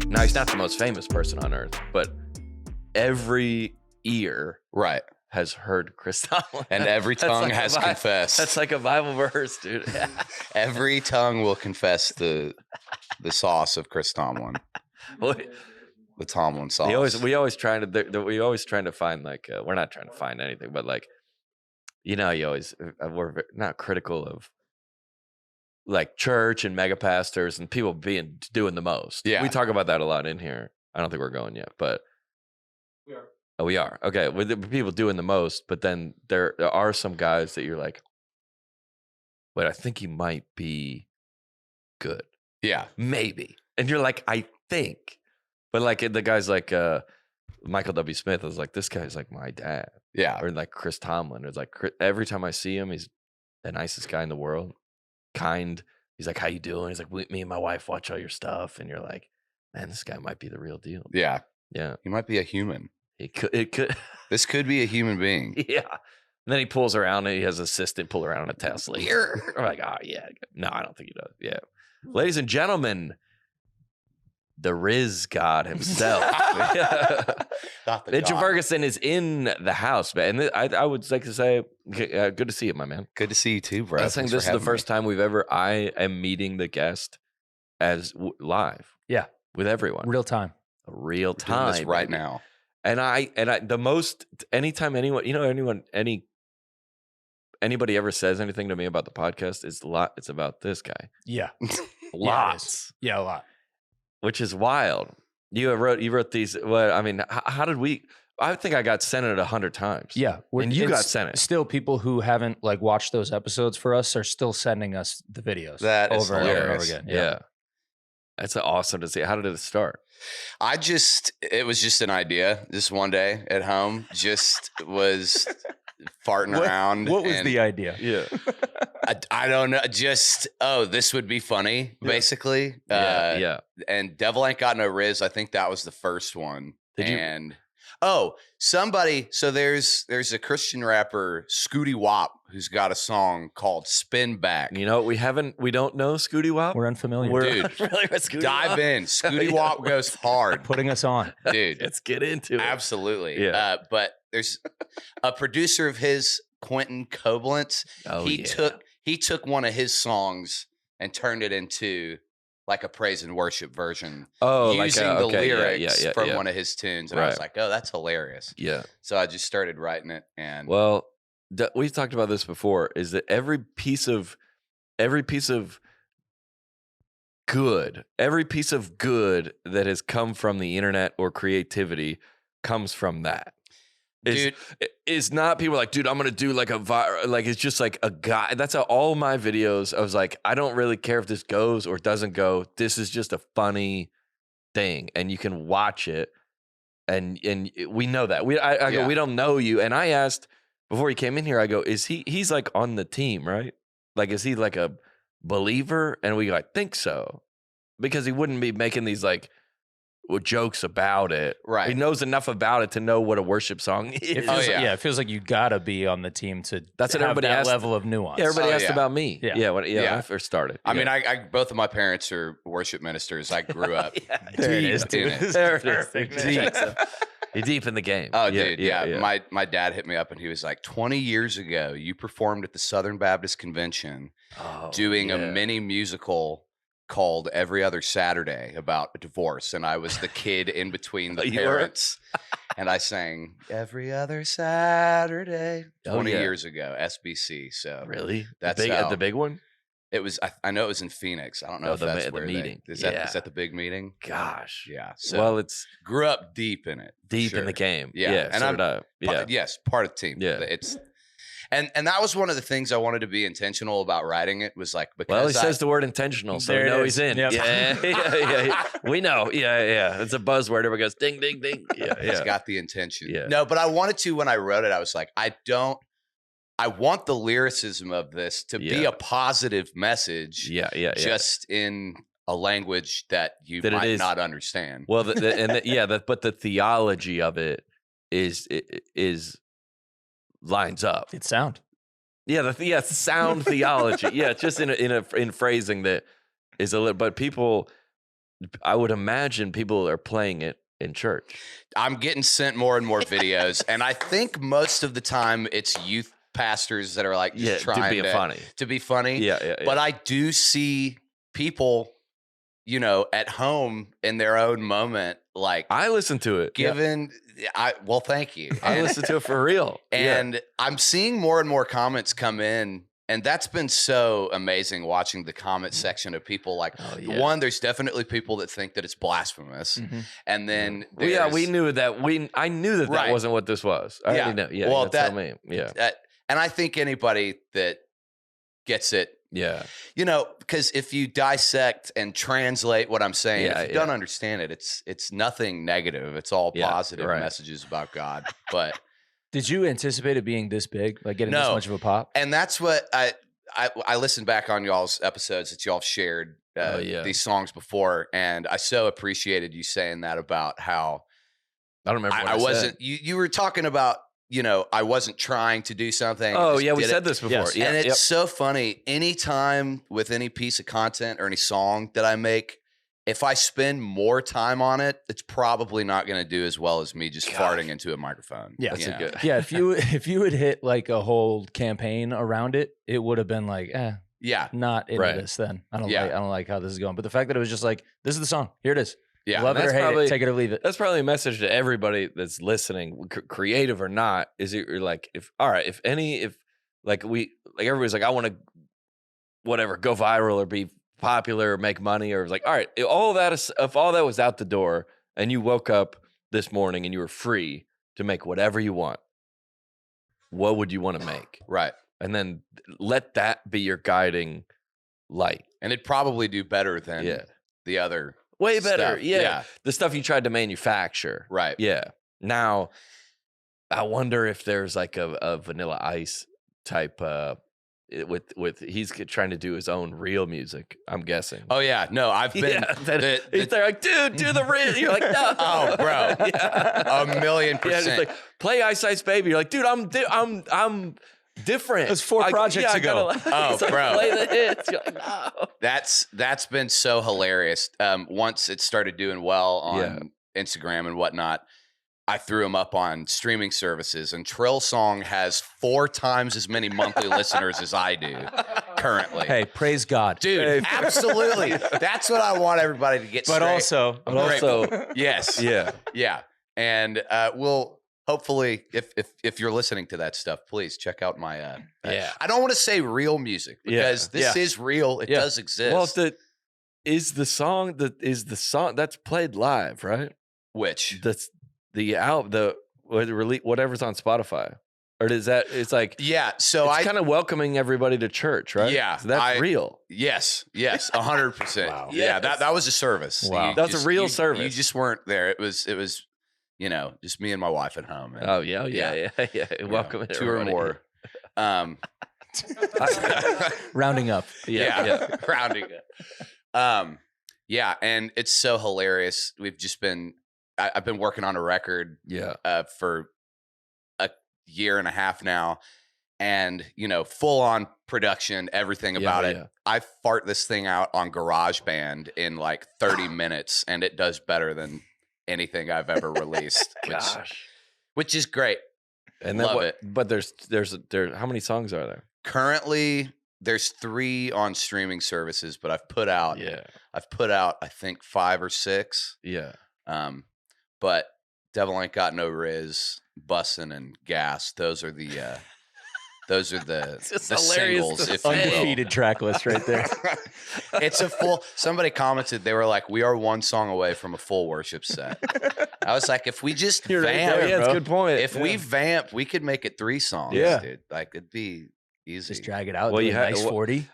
Now, he's not the most famous person on earth, but every ear Right. has heard Chris Tomlin. And every tongue has confessed. That's like a Bible verse, dude. Every tongue will confess the sauce of Chris Tomlin. The Tomlin sauce. We always trying to find like we're not trying to find anything, but like you always we're not critical of like church and mega pastors and people doing the most. Yeah, we talk about that a lot in here. I don't think we're going yet, but We are. Oh, we are. Okay, with the people doing the most, but then there are some guys that you're like, wait, I think he might be good. Yeah, Maybe, and you're like, I think. But like the guys like Michael W. Smith, I was like, this guy's like my dad. yeah. Or like Chris Tomlin. It's like every time I see him, he's the nicest guy in the world. Kind. He's like, how you doing? He's like, me and my wife watch all your stuff. And you're like, man, this guy might be the real deal. Yeah. Yeah. He might be a human. It could. This could be a human being. Yeah. And then he pulls around and he has an assistant pull around on a Tesla. I'm like, oh, yeah. No, I don't think he does. Yeah. Ladies and gentlemen, the Riz God himself. Mitchell Ferguson is in the house, man. And I would like to say, good to see you, my man. Good to see you too, bro. I think this is the first time I am meeting the guest as live. Yeah. With everyone. Real time. Real Doing time. this right now. And anytime anybody ever says anything to me about the podcast, it's about this guy. Yeah. Lots. Yeah, a lot. Which is wild. You wrote these. Well, I mean, how did we? I think I got sent it 100 times. Yeah, and you got sent it. Still, people who haven't like watched those episodes for us are still sending us the videos. That is over and over hilarious. again. Yeah. That's awesome to see. How did it start? It was just an idea. This one day at home, just was farting around. What was the idea? Yeah. I don't know. Just, this would be funny, basically. Yeah. And Devil Ain't Got No Riz. I think that was the first one. Did you? And somebody. So there's a Christian rapper, Scooty Wop, who's got a song called "Spin Back." You know, we don't know Scooty Wop. We're unfamiliar. Dude, unfamiliar with Scooty dive Wop. in. Scooty Wop goes hard, Putting us on. dude. Let's get into it. Absolutely. Yeah. But there's a producer of his, Quentin Koblenz. Oh, He took one of his songs and turned it into like a praise and worship version, using the lyrics from one of his tunes. And I was like, oh, that's hilarious. Yeah. So I just started writing it. And Well, we've talked about this before. Is that every piece of good that has come from the internet or creativity comes from that. It's not people like, dude, I'm gonna do like it's just like a guy. That's how all my videos. I was like, I don't really care if this goes or doesn't go. This is just a funny thing, and you can watch it, and we know that. I go, we don't know you, and I asked before he came in here. I go, he's like on the team, right? Like, is he like a believer? And we go, I think so, because he wouldn't be making these like jokes about it. Right. He knows enough about it to know what a worship song is. It feels it feels like you gotta be on the team to That's what have everybody that asked. level of nuance. Yeah, everybody asked about me. Yeah. When I first started. I mean, I both of my parents are worship ministers. I grew up There it is, deep in dude. it. There it Perfect. is. You're deep in the game. Oh, dude, yeah. My dad hit me up and he was like, 20 years ago, you performed at the Southern Baptist Convention doing a mini musical called every other Saturday about a divorce, and I was the kid in between the parents, and I sang every other Saturday 20 years ago, SBC. So really, that's the big one. It was. I know it was in Phoenix. I don't know if that's where the meeting. Is that the big meeting? Gosh, yeah. So well, it's grew up deep in it, in the game. Yeah, and I'm part of the team. Yeah, it's. And that was one of the things I wanted to be intentional about writing it was like, because he says the word intentional, so we know he's in. Yep. Yeah. We know. Yeah. It's a buzzword. Everybody goes ding, ding, ding. Yeah. He's got the intention. Yeah. No, but I wanted to, when I wrote it, I was like, I want the lyricism of this to be a positive message. Yeah. Just in a language that you might not understand. Well, but the theology of it is lines up. It's sound. Yeah, it's sound theology. Yeah, just in phrasing that is a little. But people, I would imagine people are playing it in church. I'm getting sent more and more videos, and I think most of the time it's youth pastors that are like just trying to be funny. Yeah. But I do see people, at home in their own moment, like I listen to it. Well, thank you. I listen to it for real. And I'm seeing more and more comments come in, and that's been so amazing watching the comment section of people. Like, one, there's definitely people that think that it's blasphemous, and then we knew that. I knew that wasn't what this was. I already know. Yeah, well, that's what I mean. And I think anybody that gets it. Yeah. Because if you dissect and translate what I'm saying, if you don't understand it, it's nothing negative. It's all positive messages about God. But did you anticipate it being this big, like getting this much of a pop? And that's what I listened back on y'all's episodes that y'all shared these songs before, and I so appreciated you saying that about how I don't remember. I wasn't. You were talking about. I wasn't trying to do something. Oh, yeah, we said this before. Yes. Yeah, and it's so funny. Anytime with any piece of content or any song that I make, if I spend more time on it, it's probably not going to do as well as me just farting into a microphone. Yeah, that's good. Yeah, if you had hit like a whole campaign around it, it would have been like, not into this. Then I don't like how this is going. But the fact that it was just like, this is the song. Here it is. Yeah, love it or hate it, take it or leave it. That's probably a message to everybody that's listening, creative or not. Is it like if everybody's like, I want to go viral or be popular or make money, or like, all right, if all that was out the door and you woke up this morning and you were free to make whatever you want, what would you want to make? Right, and then let that be your guiding light, and it'd probably do better than the other. Way better, stuff. Yeah. The stuff you tried to manufacture, right? Yeah. Now, I wonder if there's like a Vanilla Ice type. With he's trying to do his own real music. I'm guessing. Oh yeah, no, I've been. They're like, dude, do the real. You're like, no, oh, bro, 1,000,000%. Yeah, like, play Ice Ice Baby. You're like, dude, I'm different. It was 4 projects ago. Oh, bro. Play the hits. You're like, no. That's been so hilarious. Once it started doing well on Instagram and whatnot, I threw them up on streaming services, and Trill Song has 4 times as many monthly listeners as I do currently. Hey, praise God. Dude, absolutely. That's what I want everybody to get straight. But also, yes. Yeah. And we'll hopefully, if you're listening to that stuff, please check out my I don't want to say real music because this is real. It does exist. Well, is the song that's played live, right? Which that's whatever's on Spotify, or is that it's like so it's kind of welcoming everybody to church, right? Yeah, so that's real. Yes, 100%. Wow. Yeah, that was a service. Wow, that's a real service. You just weren't there. It was just me and my wife at home. And, yeah. Welcome 2 or more. Rounding up. Yeah. Rounding up. And it's so hilarious. I've been working on a record for a year and a half now, and full on production, everything about it. I fart this thing out on GarageBand in like 30 minutes, and it does better than anything I've ever released. Which is great. And then love it. But there's how many songs are there? Currently, there's 3 on streaming services, but I've put out I think 5 or 6. Yeah. But Devil Ain't Got No Riz, Bussin' and Gas. Those are the singles, if you will. Undefeated track list right there. It's a full. Somebody commented, they were like, "We are 1 song away from a full worship set." I was like, "If we just vamp, yeah, that's a good point. If we vamp, we could make it 3 songs, dude. Like it'd be easy. Just drag it out. Well, Well, you have nice 40.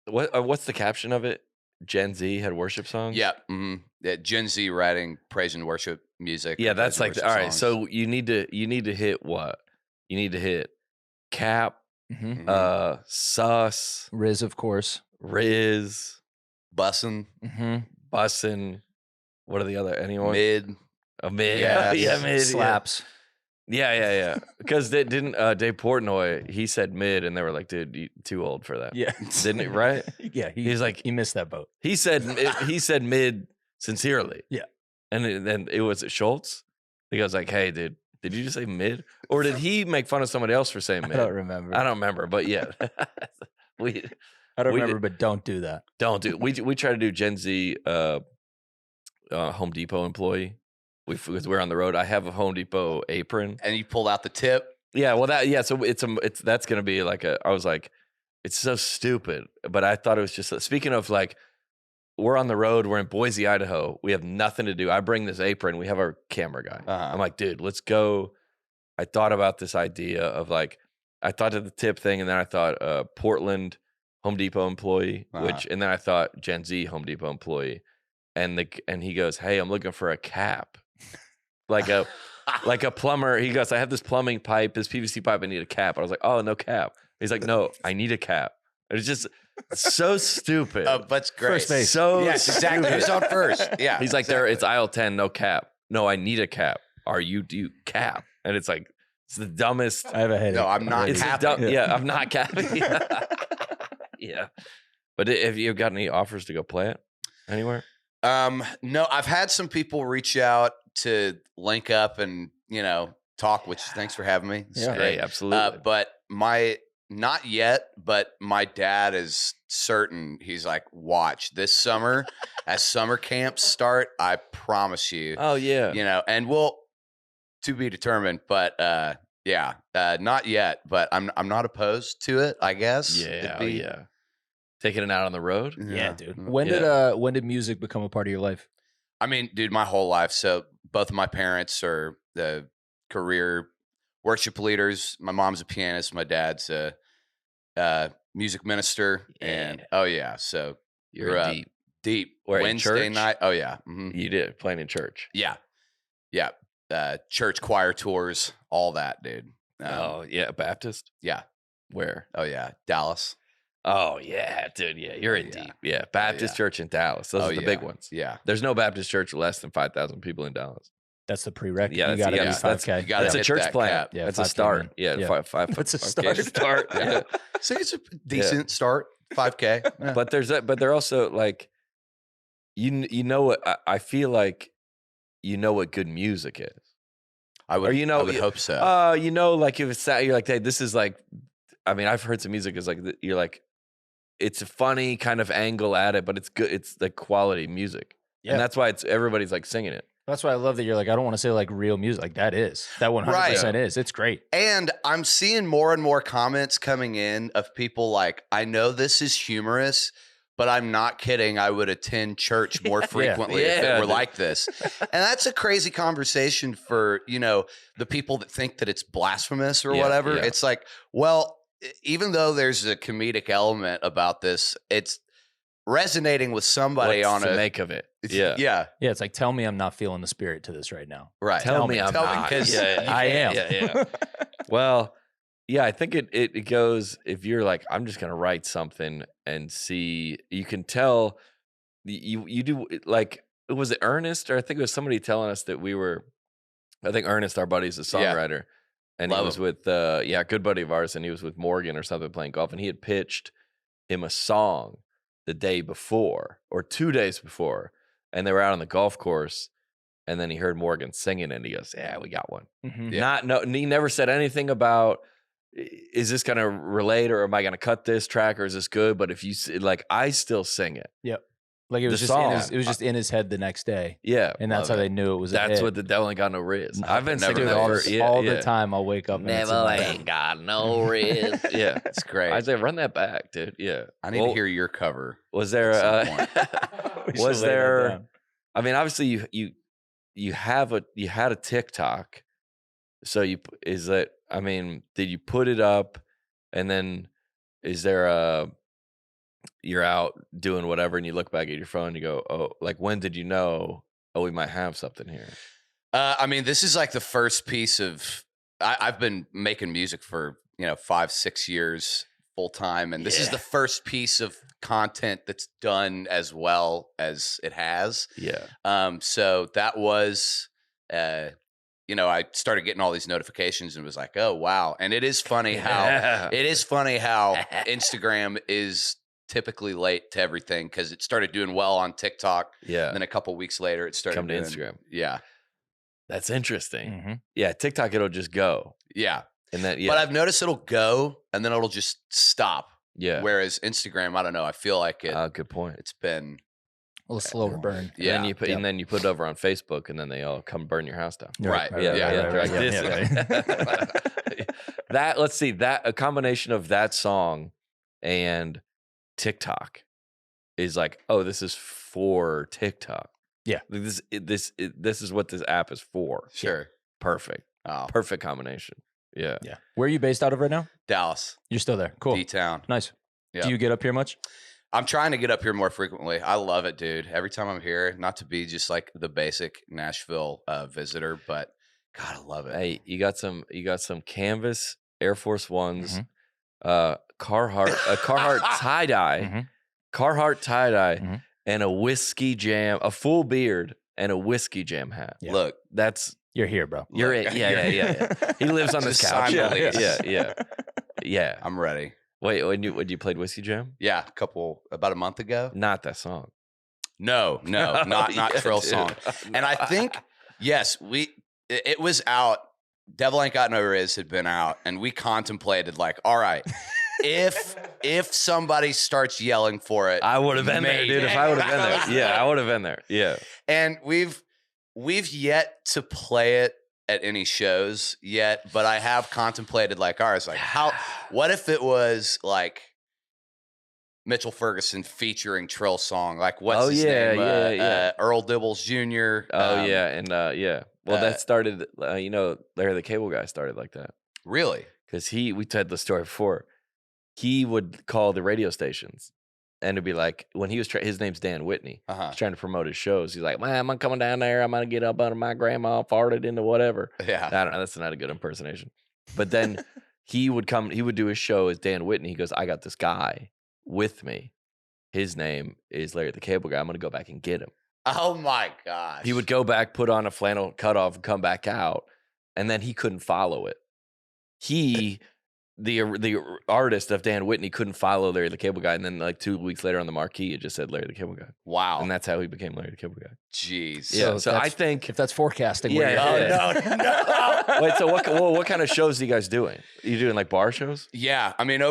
what's the caption of it? Gen Z had worship songs. Yeah, yeah. Gen Z writing praise and worship music. Yeah, praise that's and like worship all right. songs. So you need to hit what? You need to hit Cap, Mm-hmm. Sus, Riz, of course. Riz, Bussin', Mm-hmm. Bussin'. What are the other? Anyone? Mid. A mid. Yes. Yeah, mid. Slaps. Yeah. Because they didn't. Dave Portnoy, he said mid, and they were like, "Dude, you too old for that." Yeah. Didn't it? Right? Yeah. He's like, he missed that boat. he said mid sincerely. Yeah. And then it was Schultz. He goes like, "Hey, dude, did you just say mid, or did he make fun of somebody else for saying mid?" I don't remember. I don't remember, but yeah, we remember, but don't do that. don't do. We try to do Gen Z Home Depot employee. Because we're on the road. I have a Home Depot apron. And you pulled out the tip. Yeah, well so it's that's gonna be like I was like, it's so stupid, but I thought it was just speaking of like, we're on the road, we're in Boise, Idaho, we have nothing to do. I bring this apron, we have our camera guy. I'm like, dude, let's go. I thought about this idea of like, I thought of the tip thing, and then I thought Portland Home Depot employee, and then I thought Gen Z Home Depot employee, and he goes, hey, I'm looking for a cap. Like a plumber. He goes, I have this plumbing pipe, this PVC pipe, I need a cap. I was like, oh, no cap. He's like, no, I need a cap. It's just so stupid. But great. First base. So Yes, exactly. Who's on first? Yeah. he's like, it's aisle 10, no cap. No, I need a cap. Do you cap? And it's like, it's the dumbest. I have a headache. No, I'm not It's the capping. yeah, I'm not capping. Yeah. But have you got any offers to go play it anywhere? No, I've had some people reach out to link up and, talk, which thanks for having me. It's Yeah. great. Hey, absolutely. But not yet, but my dad is certain. He's like, watch this summer as summer camps start. I promise you, Oh yeah. and we'll to be determined, but, not yet, but I'm not opposed to it, I guess. Yeah. Yeah. Taking it out on the road. Yeah, dude. Mm. When did music become a part of your life? I mean, dude, my whole life. So both of my parents are the career worship leaders. My mom's a pianist. My dad's a music minister. And so You're grew up deep. Where, in Wednesday church? night. Oh yeah, You did playing in church. yeah. Church choir tours, all that, dude. Oh yeah, Baptist. Yeah. Where? Oh yeah, Dallas. Oh yeah, dude. Yeah, you're in yeah. deep. Yeah, Baptist yeah. Church in Dallas. Those are the big ones. Yeah. There's no Baptist church less than 5,000 people in Dallas. That's the prereq. Yeah, you that's- got to yeah, be that's- 5K. you gotta That's a hit church that plan. cap. Yeah, That's a 5K, start. man. Yeah, Yeah. five. That's a 5K to start. Yeah. So it's a decent start. 5K. Yeah. But but they're also like, you know what? I feel like you know what good music is. I would, or I would hope so. Like if it's you're like, hey, this is like, I mean, I've heard some music is like, you're like, it's a funny kind of angle at it, but it's good. It's like quality music. Yeah. And that's why everybody's like singing it. That's why I love that you're like, I don't want to say like real music. Like that 100% is. It's great. And I'm seeing more and more comments coming in of people like, I know this is humorous, but I'm not kidding. I would attend church more frequently if it were like this. And that's a crazy conversation for, the people that think that it's blasphemous or whatever. Yeah. It's like, well, even though there's a comedic element about this, it's resonating with somebody What's on to a make of it. Yeah. Yeah, it's like, tell me I'm not feeling the spirit to this right now. Right. Tell me I'm not. because I am. Yeah. Well, yeah, I think it goes, if you're like, I'm just going to write something and see, you can tell you do like, was it Ernest? Or I think it was somebody telling us that I think Ernest, our buddy's a songwriter. And Love he was him. with, a good buddy of ours, and he was with Morgan or something playing golf. And he had pitched him a song the day before or 2 days before. And they were out on the golf course. And then he heard Morgan singing, and he goes, yeah, we got one. Mhm. Yeah. He never said anything about is this gonna relate, or am I gonna cut this track, or is this good? But if you like, I still sing it. Yep. Like it was The just song. it was just in his head the next day, Yeah, and that's how they knew it was. that's a what the devil ain't got no riz. I've been Never singing knew that this. for all the time. I'll wake up. And it's in Never my head. ain't got no riz. Yeah, It's great. I say run that back, dude. Yeah, I need to hear your cover. Was there? at some We Was should lay that there? down. I mean, obviously you had a TikTok, so did you put it up, and then is there you're out doing whatever and you look back at your phone and you go, oh, like when did you know? Oh, we might have something here. I mean, this is like the first piece of. I've been making music for 5-6 years full time, and this is the first piece of content that's done as well as it has. Yeah. So that was, I started getting all these notifications and was like, oh wow. And it is funny how Instagram is typically late to everything, because it started doing well on TikTok. Yeah. And then a couple weeks later, it started Come to doing, Instagram. Yeah. That's interesting. Mm-hmm. Yeah, TikTok, it'll just go. Yeah. And then But I've noticed it'll go and then it'll just stop. yeah. Whereas Instagram, I don't know. I feel like Good point. it's been. A little slower burn. Yeah. And then you put it over on Facebook, and then they all come burn your house down. Right. Yeah, right, like this. That, let's see, that a combination of that song and TikTok is like, oh, this is for TikTok. Yeah. This is what this app is for. Sure. Perfect. Oh, Perfect combination. Yeah. Yeah. Where are you based out of right now? Dallas, You're still there. Cool. D-Town. Nice. Yeah. Do you get up here much? I'm trying to get up here more frequently. I love it, dude. Every time I'm here, not to be just like the basic Nashville visitor, but God, I love it. Hey, you got some canvas Air Force Ones, Mhm. Carhartt tie-dye, Mhm. Carhartt tie-dye, Mhm. and a whiskey jam, a full beard, and a whiskey jam hat. Yeah. Look, That's You're here, bro. you're Look, it. Yeah. He lives on this Just couch. sign the Yeah. lease. Yeah. I'm ready. Wait, when you played whiskey jam? Yeah, about a month ago. Not that song. No, not Yeah, Trill dude. song. And I think yes, it was out. Devil Ain't Got No Riz had been out, and we contemplated like, all right, if somebody starts yelling for it, I would have been there, dude. If I would have been there, yeah, I would have been there. Yeah. and we've yet to play it at any shows yet, but I have contemplated like ours, like what if it was like Mitchell Ferguson featuring Trill song, like what's his name? Earl Dibbles Jr. Oh yeah, and yeah. Well, that started. Larry the Cable Guy started like that Really? because we told the story before. He would call the radio stations, and it'd be like when he was his name's Dan Whitney. Uh-huh. He's trying to promote his shows. He's like, "Man, I'm coming down there. I'm gonna get up under my grandma, farted into whatever." Yeah. I don't know. That's not a good impersonation. But then he would come. He would do his show as Dan Whitney. He goes, "I got this guy with me. His name is Larry the Cable Guy. I'm gonna go back and get him." Oh my gosh. He would go back, put on a flannel cutoff, and come back out, and then he couldn't follow it. The artist of Dan Whitney couldn't follow Larry the Cable Guy, and then like 2 weeks later on the marquee, it just said Larry the Cable Guy, Wow. and that's how he became Larry the Cable Guy. Jeez. Yeah, so I that's- think if that's forecasting, Yeah, where you're yeah. headed. Wait, so what kind of shows are you guys doing? You doing like bar shows? Yeah. I mean, I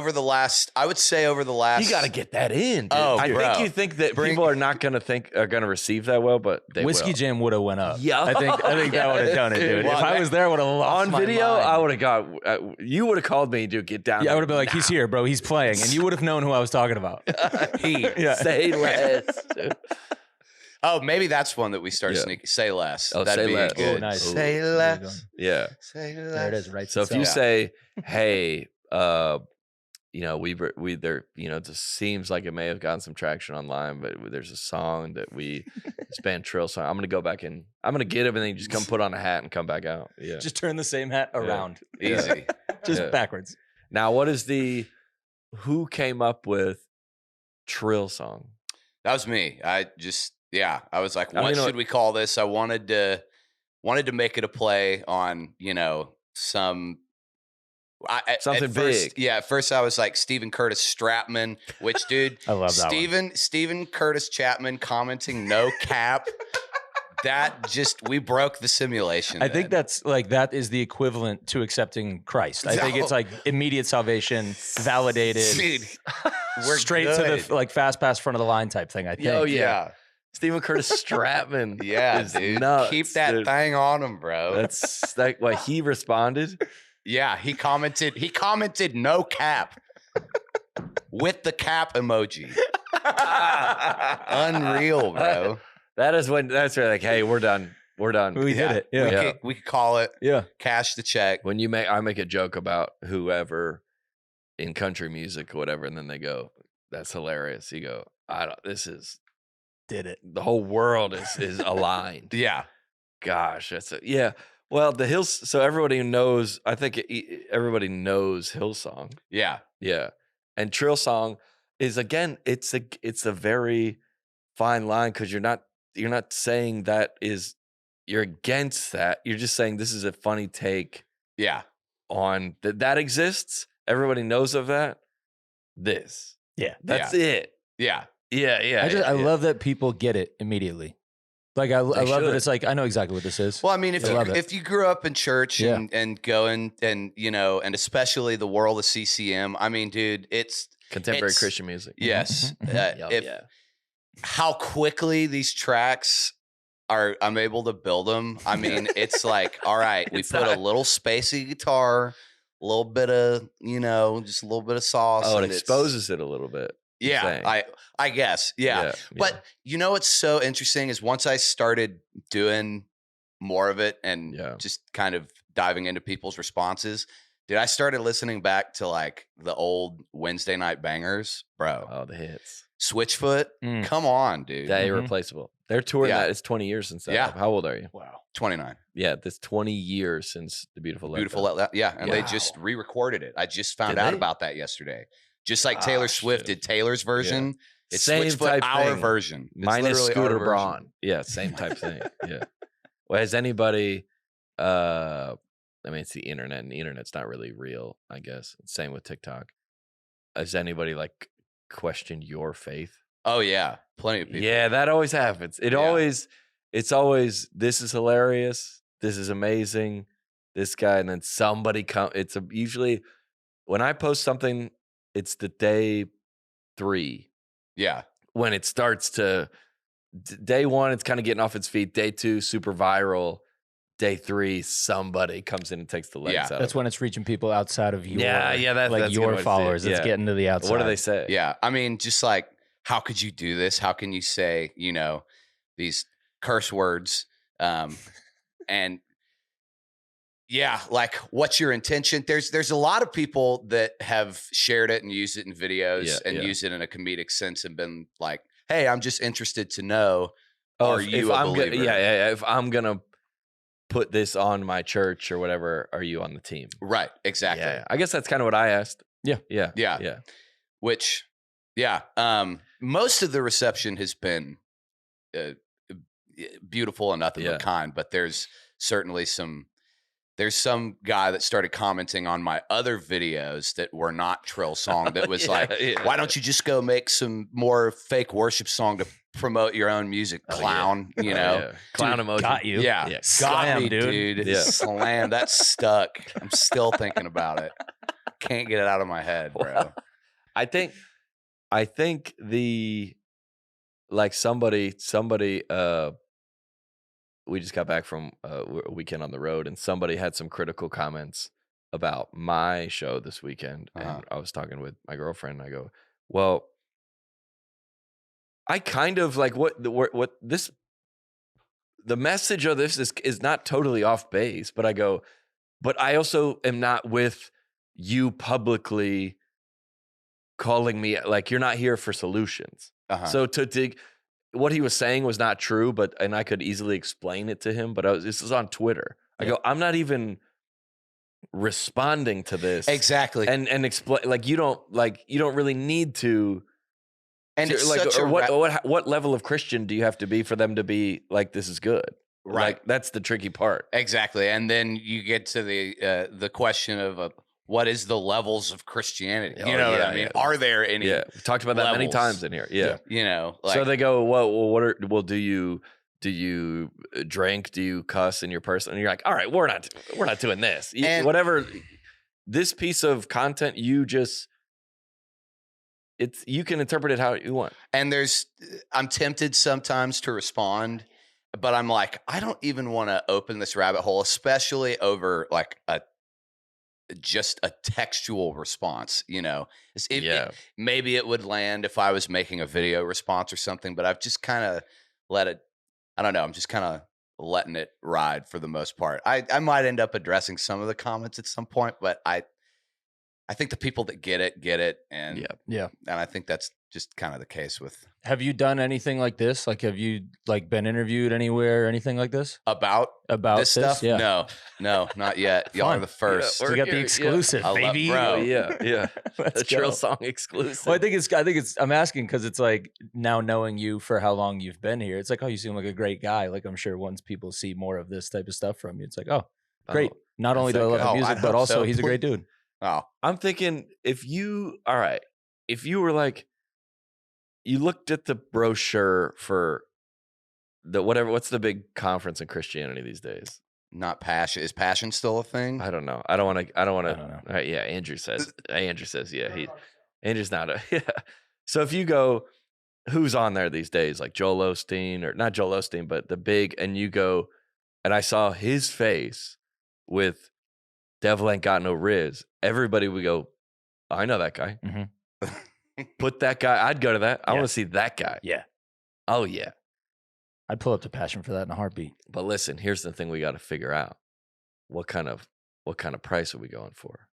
would say over the last. You got to get that in. Dude. Oh, I bro. think you think that people are not going to receive that well, but they Whiskey will. Jam would have went up. Yeah. I think that would have done it, dude. Well, If I was there, I would have lost On my video, mind. I would have got. You would have called me, dude. Get down. Yeah, I there would have been like, now. he's here, bro. He's playing, and you would have known who I was talking about. Yeah. Say less. dude. Oh, maybe that's one that we start Yeah. sneaking. Say less. Oh, That'd Say be Less. good. Oh, nice. Say Ooh. less. Yeah. Say less. There it is, right? So if you Yeah. say, "Hey, we there, it just seems like it may have gotten some traction online, but there's a song that this band Trill song. I'm gonna go back and I'm gonna get him, and then you just come put on a hat and come back out." Yeah. just turn the same hat around, Easy. just Yeah. backwards. Now, what is who came up with Trill song? That was me. I was like, I what mean, should we call this? I wanted to make it a play on, some Something at first, big. Yeah, at first I was like Stephen Curtis Stratman, which dude, I love that one. Stephen Curtis Chapman commenting no cap we broke the simulation. I think that's like, that is the equivalent to accepting Christ. I think it's like immediate salvation, validated, dude, we're straight good. to the like fast pass front of the line type thing. I think. Oh, Yeah. Stephen Curtis Stratman. Yeah, is dude. nuts, Keep that dude. thing on him, bro. That's like what he responded. Yeah, he commented no cap with the cap emoji. Unreal, bro. That's where like, hey, we're done. We're done. We did it. Yeah. We could call it. Yeah. Cash the check. When I make a joke about whoever in country music or whatever, and then they go, "That's hilarious." You go, Did it. the whole world is aligned. Yeah. Gosh, yeah. Well, the Hills. So everybody knows. I think everybody knows Hillsong. Yeah. Yeah, and Trill Song is, again, it's a very fine line, because you're not saying you're against that. You're just saying this is a funny take. Yeah. On that exists. Everybody knows of that. Yeah. That's it. Yeah. Yeah. I love that people get it immediately. Like I love that it's like, I know exactly what this is. Well, I mean, I love it. if you grew up in church and going and and especially the world of CCM, I mean, dude, it's Contemporary Christian music. Yes. Yeah. How quickly these tracks I'm able to build them. I mean, it's like, all right, we put a little spacey guitar, a little bit of, just a little bit of sauce. Oh, it and exposes it a little bit. Yeah, I guess. Yeah. But what's so interesting is once I started doing more of it and just kind of diving into people's responses, dude, I started listening back to like the old Wednesday night bangers, bro. Oh, the hits. Switchfoot. Come on, dude. That irreplaceable. They're touring that. It's 20 years since that. Yeah. How old are you? Wow. 29. Yeah, that's 20 years since the Beautiful Letdown. Yeah, and they just re-recorded it. I just found out about that yesterday. Just like Taylor Swift did Taylor's version, it's Same Switchfoot, type our thing. version. It's Minus literally Scooter our version. Braun. Yeah, same type thing. Yeah. Well, has anybody I mean, it's the internet, and the internet's not really real, I guess. Same with TikTok. Has anybody like questioned your faith? Oh yeah, plenty of people. Yeah, that always happens. It's always, this is hilarious. This is amazing. This guy, and then somebody usually when I post something, it's the day 3. Yeah. When it starts to, day 1, it's kind of getting off its feet. Day 2, super viral. Day 3, somebody comes in and takes the legs out. That's when it's reaching people outside of your, that's your followers. It's getting to the outside. What do they say? Yeah. I mean, just like, how could you do this? How can you say, these curse words? And yeah, like, what's your intention? There's a lot of people that have shared it and used it in videos and used it in a comedic sense and been like, hey, I'm just interested to know, are you a believer? If I'm going to put this on my church or whatever, are you on the team? Right. Exactly. Yeah. I guess that's kind of what I asked. Yeah. Which, most of the reception has been beautiful and nothing but kind, but there's certainly there's some guy that started commenting on my other videos that were not Trill Song that was why don't you just go make some more fake worship song to promote your own music, clown, Clown emoji. Got you. Yeah. Got Slam, me, dude. Yeah. Slam. That's stuck. I'm still thinking about it. Can't get it out of my head, bro. I think somebody we just got back from a weekend on the road, and somebody had some critical comments about my show this weekend. And I was talking with my girlfriend, and I go, well, I kind of like the message of this is not totally off base, but I go, but I also am not with you publicly calling me, like, you're not here for solutions. So to what he was saying was not true, and I could easily explain it to him, but this is on Twitter. I go, I'm not even responding to this. Exactly. And explain, like, you don't really need to. And it's like, such what level of Christian do you have to be for them to be like, this is good? Right. Like, that's the tricky part. Exactly. And then you get to the question of what is the levels of Christianity? You know what I mean? Are there any? Yeah, we talked about that many times in here. Yeah. Like, so they go, well, do you Do you drink? Do you cuss in your person? And you're like, all right, we're not doing this. Whatever. This piece of content, you can interpret it how you want. And I'm tempted sometimes to respond, but I'm like, I don't even want to open this rabbit hole, especially over like just a textual response, maybe it would land if I was making a video response or something, but I've just kind of let it, I don't know. I'm just kind of letting it ride for the most part. I might end up addressing some of the comments at some point, but I think the people that get it. And yeah. And I think that's just kind of the case with. Have you done anything like this? Like, have you like been interviewed anywhere or anything like this? About this stuff? Yeah. No, not yet. Y'all are the first. We got the exclusive, baby. Bro. Yeah. The Trill Song exclusive. Well, I'm asking because it's like now knowing you for how long you've been here, it's like, oh, you seem like a great guy. Like, I'm sure once people see more of this type of stuff from you, it's like, oh, great. Not only do I love the music, but also he's a great dude. Oh, I'm thinking if you were like, you looked at the brochure for what's the big conference in Christianity these days? Not Passion. Is Passion still a thing? I don't know. I don't want to. I don't know. Yeah, Andrew says. Yeah, Andrew's not a. Yeah. So if you go, who's on there these days? Like Joel Osteen, or not Joel Osteen, but the big, and you go, and I saw his face with Devil Ain't Got No Riz. Everybody would go, I know that guy. Mm-hmm. Put that guy. I'd go to that. I want to see that guy. Yeah. Oh yeah. I'd pull up to Passion for that in a heartbeat. But listen, here's the thing we got to figure out. What kind of price are we going for?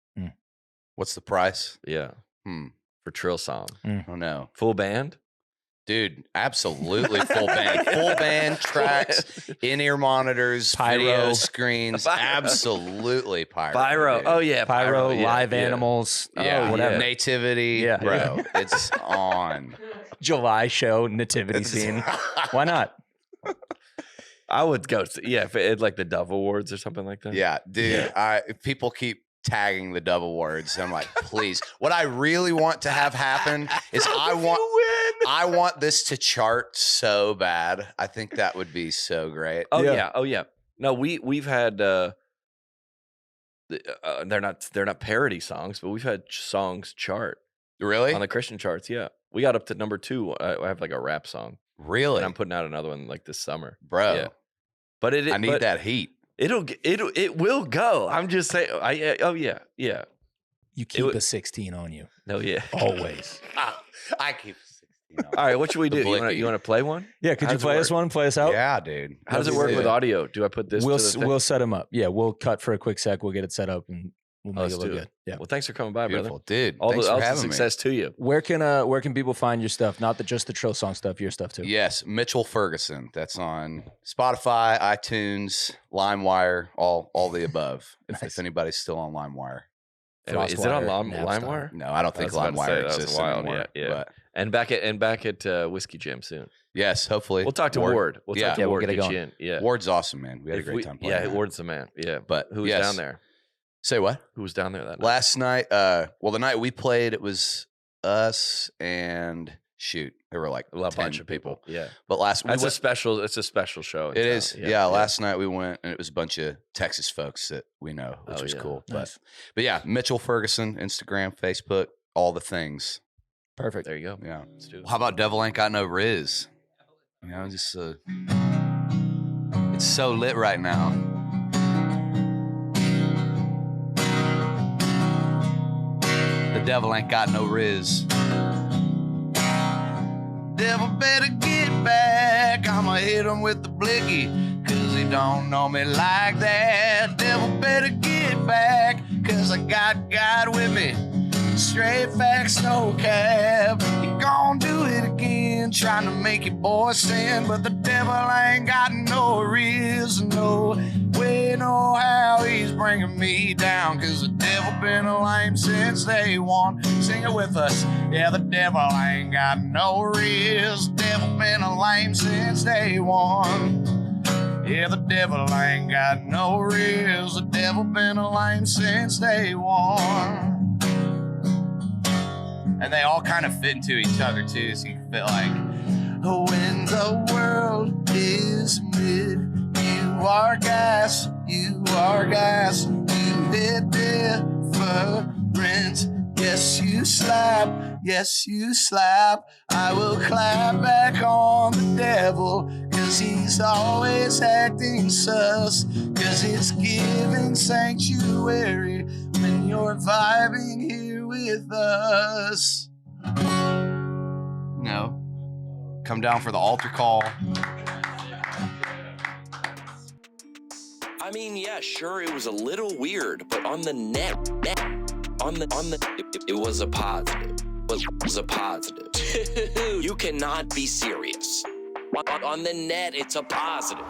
What's the price? Yeah. For Trill Song. Oh no. Full band? Dude, absolutely full band. Full band tracks, in-ear monitors, video screens. Absolutely pyro. Dude. Oh yeah, pyro, live animals. Yeah, whatever. Nativity. Yeah. Bro, it's on. July show, nativity scene. Why not? I would go. If it had like the Dove Awards or something like that. Yeah, dude. If people keep tagging the Dove Awards, I'm like, please. What I really want to have happen is I want this to chart so bad. I think that would be so great. Oh yeah. No, we've had they're not parody songs, but we've had songs chart. Really? On the Christian charts, yeah. We got up to number 2. I have like a rap song. Really? And I'm putting out another one like this summer. Bro. Yeah. But I need that heat. It will go. I'm just saying. Yeah. You keep a 16 on you. No, yeah. Always. I keep 16 on. All right, what should we do? You want to play one? Yeah, could you play us one? Play us out? Yeah, dude. How does it work with audio? Do I put this? We'll set them up. Yeah, we'll cut for a quick sec. We'll get it set up and we'll make it look good. Yeah. Well, thanks for coming by, Beautiful, brother. dude. All Thanks for having success to you. Where can people find your stuff? Not just the Trill Song stuff, your stuff too. Yes, Mitchell Ferguson. That's on Spotify, iTunes, LimeWire, all the above. If anybody's still on LimeWire. Is it on LimeWire? No, I don't think LimeWire exists anymore. Yeah. But. And back at Whiskey Jam soon. Yes, hopefully. We'll talk to Ward. We'll talk to Ward. We'll get it going. Yeah. Ward's awesome, man. We had a great time playing. Yeah, Ward's the man. Yeah. But who was down there? Say what? Who was down there that night? Last night, the night we played, it was us and there were like a bunch of people. Yeah. But it's a special show. It is. Yeah, last night we went and it was a bunch of Texas folks that we know, which was cool. Nice. But yeah, Mitchell Ferguson, Instagram, Facebook, all the things. Perfect. There you go. Yeah. Let's do it. How about Devil Ain't Got No Riz? Just it's so lit right now. The devil ain't got no riz. Devil better get back. I'ma hit him with the blicky, 'cause he don't know me like that. Devil better get back, 'cause I got God with me. Straight facts, no cap. He gon' do it again, trying to make your boy sin. But the devil ain't got no reason, no way, no how. He's bringing me down, 'cause the devil been a lame since day one. Sing it with us. Yeah, the devil ain't got no riz. Devil been a lame since day one. Yeah, the devil ain't got no riz. The devil been a lame since day one. And they all kind of fit into each other too, so you can feel like, When the world is mid, you are gas, you are gas. You hit different. Yes, you slap, yes, you slap. I will clap back on the devil, 'cause he's always acting sus. 'Cause it's giving sanctuary when you're vibing here with us. No. Come down for the altar call. I mean, yeah, sure, it was a little weird, but on the net, it was a positive. It was a positive. You cannot be serious. On the net, it's a positive.